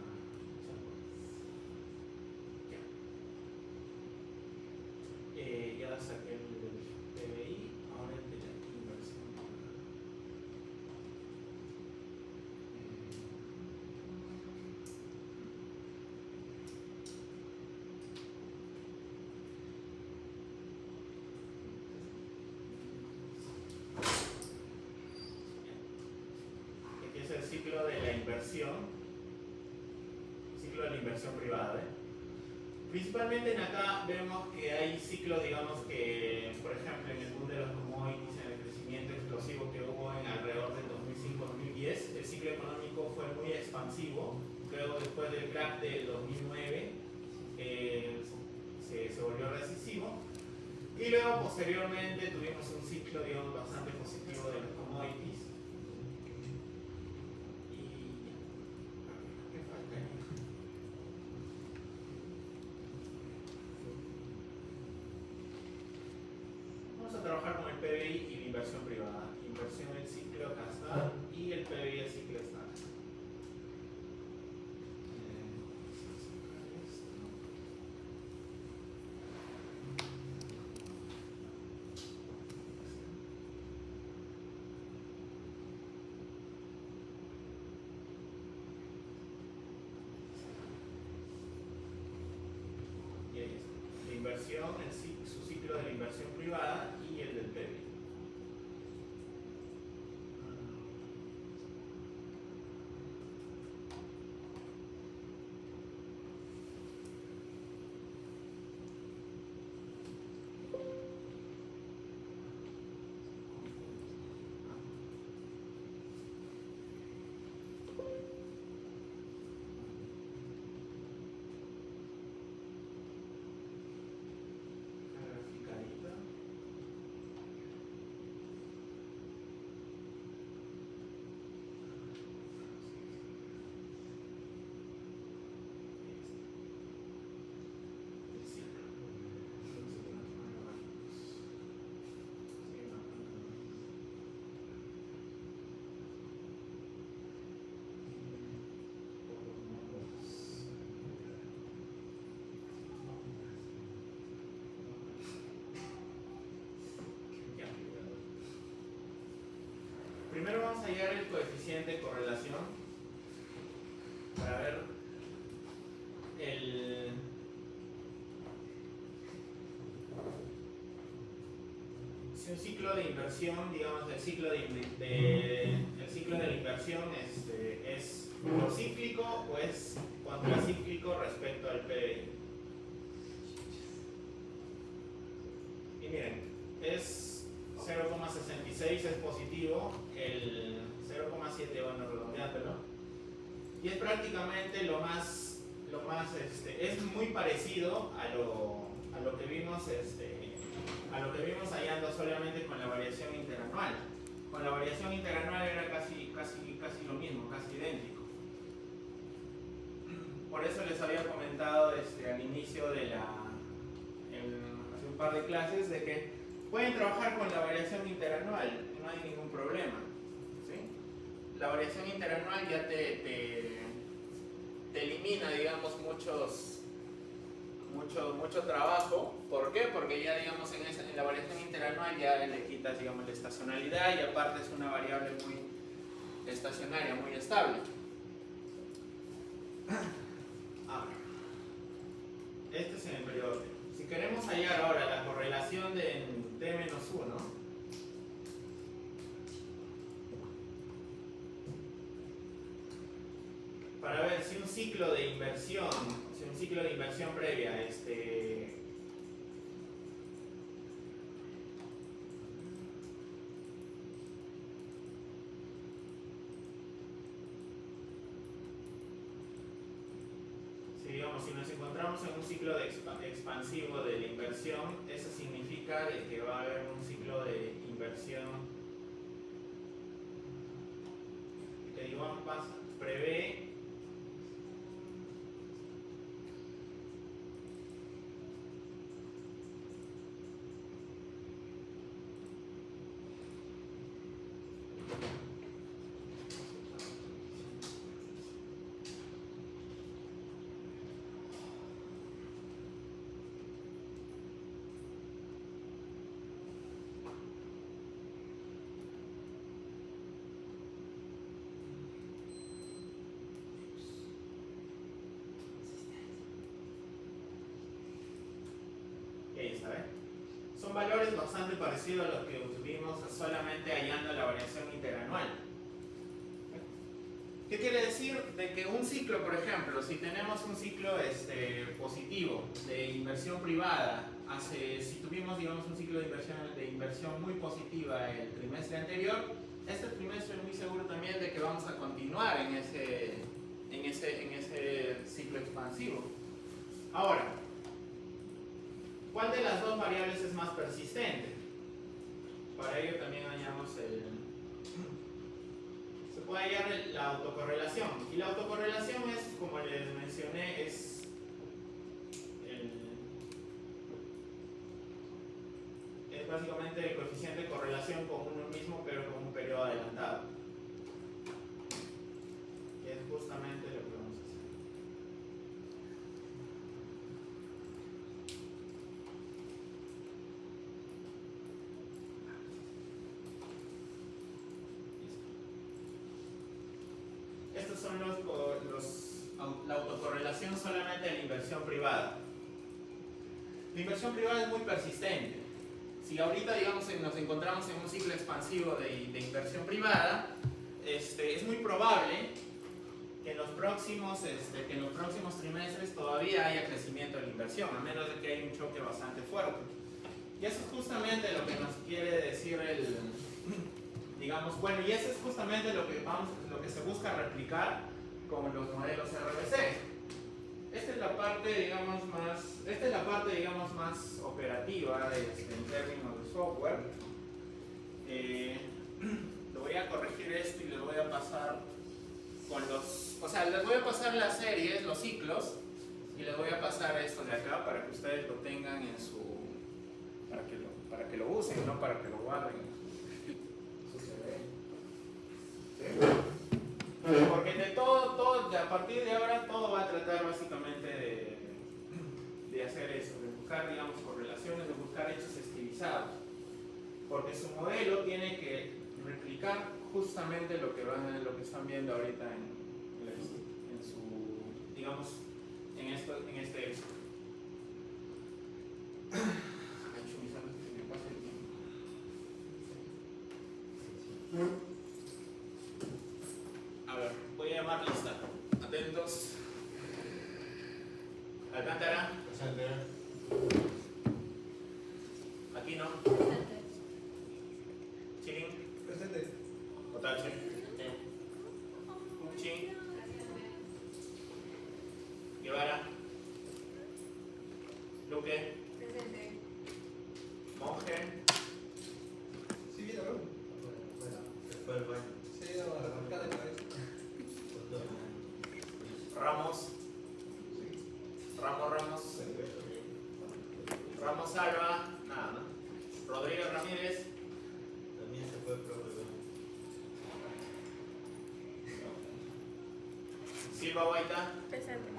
ya saqué el del PBI, ahora el de la inversión. Aquí es el ciclo de la inversión, ciclo de la inversión privada, ¿eh? Principalmente en acá vemos que hay ciclos, digamos que, por ejemplo, en el boom de los commodities, en el crecimiento explosivo que hubo en alrededor del 2005-2010, el ciclo económico fue muy expansivo. Luego, después del crack del 2009, se volvió recesivo. Y luego, posteriormente, tuvimos un ciclo, digamos, bastante positivo de los commodities. ¿Qué falta ahí? Vamos a trabajar con el PBI y la inversión privada. Inversión el ciclo acá está y el PBI el ciclo está acá. Y ahí está. La inversión, su ciclo de la inversión privada y el del PBI. Graficadita. Primero vamos a hallar el coeficiente de correlación para ver si un ciclo de inversión, digamos, el ciclo de la inversión es procíclico o es contracíclico respecto al PBI. Y miren, es 0,66 es positivo, el 0,7, bueno, redondeándolo, y es prácticamente es muy parecido a lo que vimos hallando solamente con la variación interanual. Con la variación interanual era casi lo mismo, casi idéntico. Por eso les había comentado al inicio de hace un par de clases de que pueden trabajar con la variación interanual, no hay ningún problema, ¿sí? La variación interanual ya te elimina, digamos, mucho trabajo. ¿Por qué? Porque ya, digamos, en la variación interanual ya le quitas, digamos, la estacionalidad y aparte es una variable muy estacionaria, muy estable. Ahora, este es en el periodo. Si queremos hallar ahora la correlación de T-1, para ver si un ciclo de inversión previa digamos, si nos encontramos en un ciclo de expansivo de la inversión, eso significa de que va a haber un ciclo de inversión que digamos prevé son valores bastante parecidos a los que tuvimos solamente hallando la variación interanual. ¿Qué quiere decir? De que un ciclo, por ejemplo, si tenemos un ciclo positivo de inversión privada, si tuvimos digamos, un ciclo de inversión muy positiva el trimestre anterior, este trimestre es muy seguro también de que vamos a continuar en ese ciclo expansivo. Ahora, ¿cuál de las dos variables es más persistente? Para ello también hallamos se puede hallar la autocorrelación. Y la autocorrelación es, como les mencioné, es básicamente el coeficiente de correlación con uno mismo, pero con un periodo adelantado. Y es justamente lo que vamos a hacer. Estos son la autocorrelación solamente de la inversión privada. La inversión privada es muy persistente. Si ahorita digamos, nos encontramos en un ciclo expansivo de inversión privada, es muy probable que en los próximos trimestres todavía haya crecimiento de la inversión, a menos de que haya un choque bastante fuerte. Y eso es justamente lo que nos quiere decir y eso es justamente lo que se busca replicar con los modelos RBC. Esta es la parte, digamos, más operativa en términos de software. Le voy a corregir esto y les voy a pasar les voy a pasar las series, los ciclos, y les voy a pasar esto de acá para que ustedes lo tengan en para que lo usen, no para que lo guarden. Porque a partir de ahora todo va a tratar básicamente de hacer eso, de buscar, digamos, correlaciones, de buscar hechos estilizados. Porque su modelo tiene que replicar justamente lo que están viendo ahorita en este éxito. A ver, voy a llamar lista. Atentos. Alcántara. Presente. Aquino. Chilín. Presente. Otache. Uchi. Guevara. Luque. Presente. Monje. Sí, viene, bro. Bueno, se fue al baño. Se ha ido a arrancar de cabeza. Ramos. Ramos. Ramos Alba. Nada, ¿no? Rodríguez Ramírez. También se fue al propio Silva Guaita. Presente.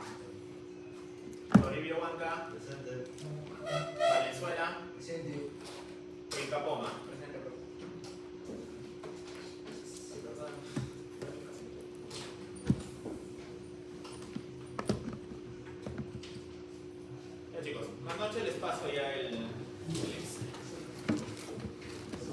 Toribio Huanca. Presente. Valenzuela. Presente. Capoma.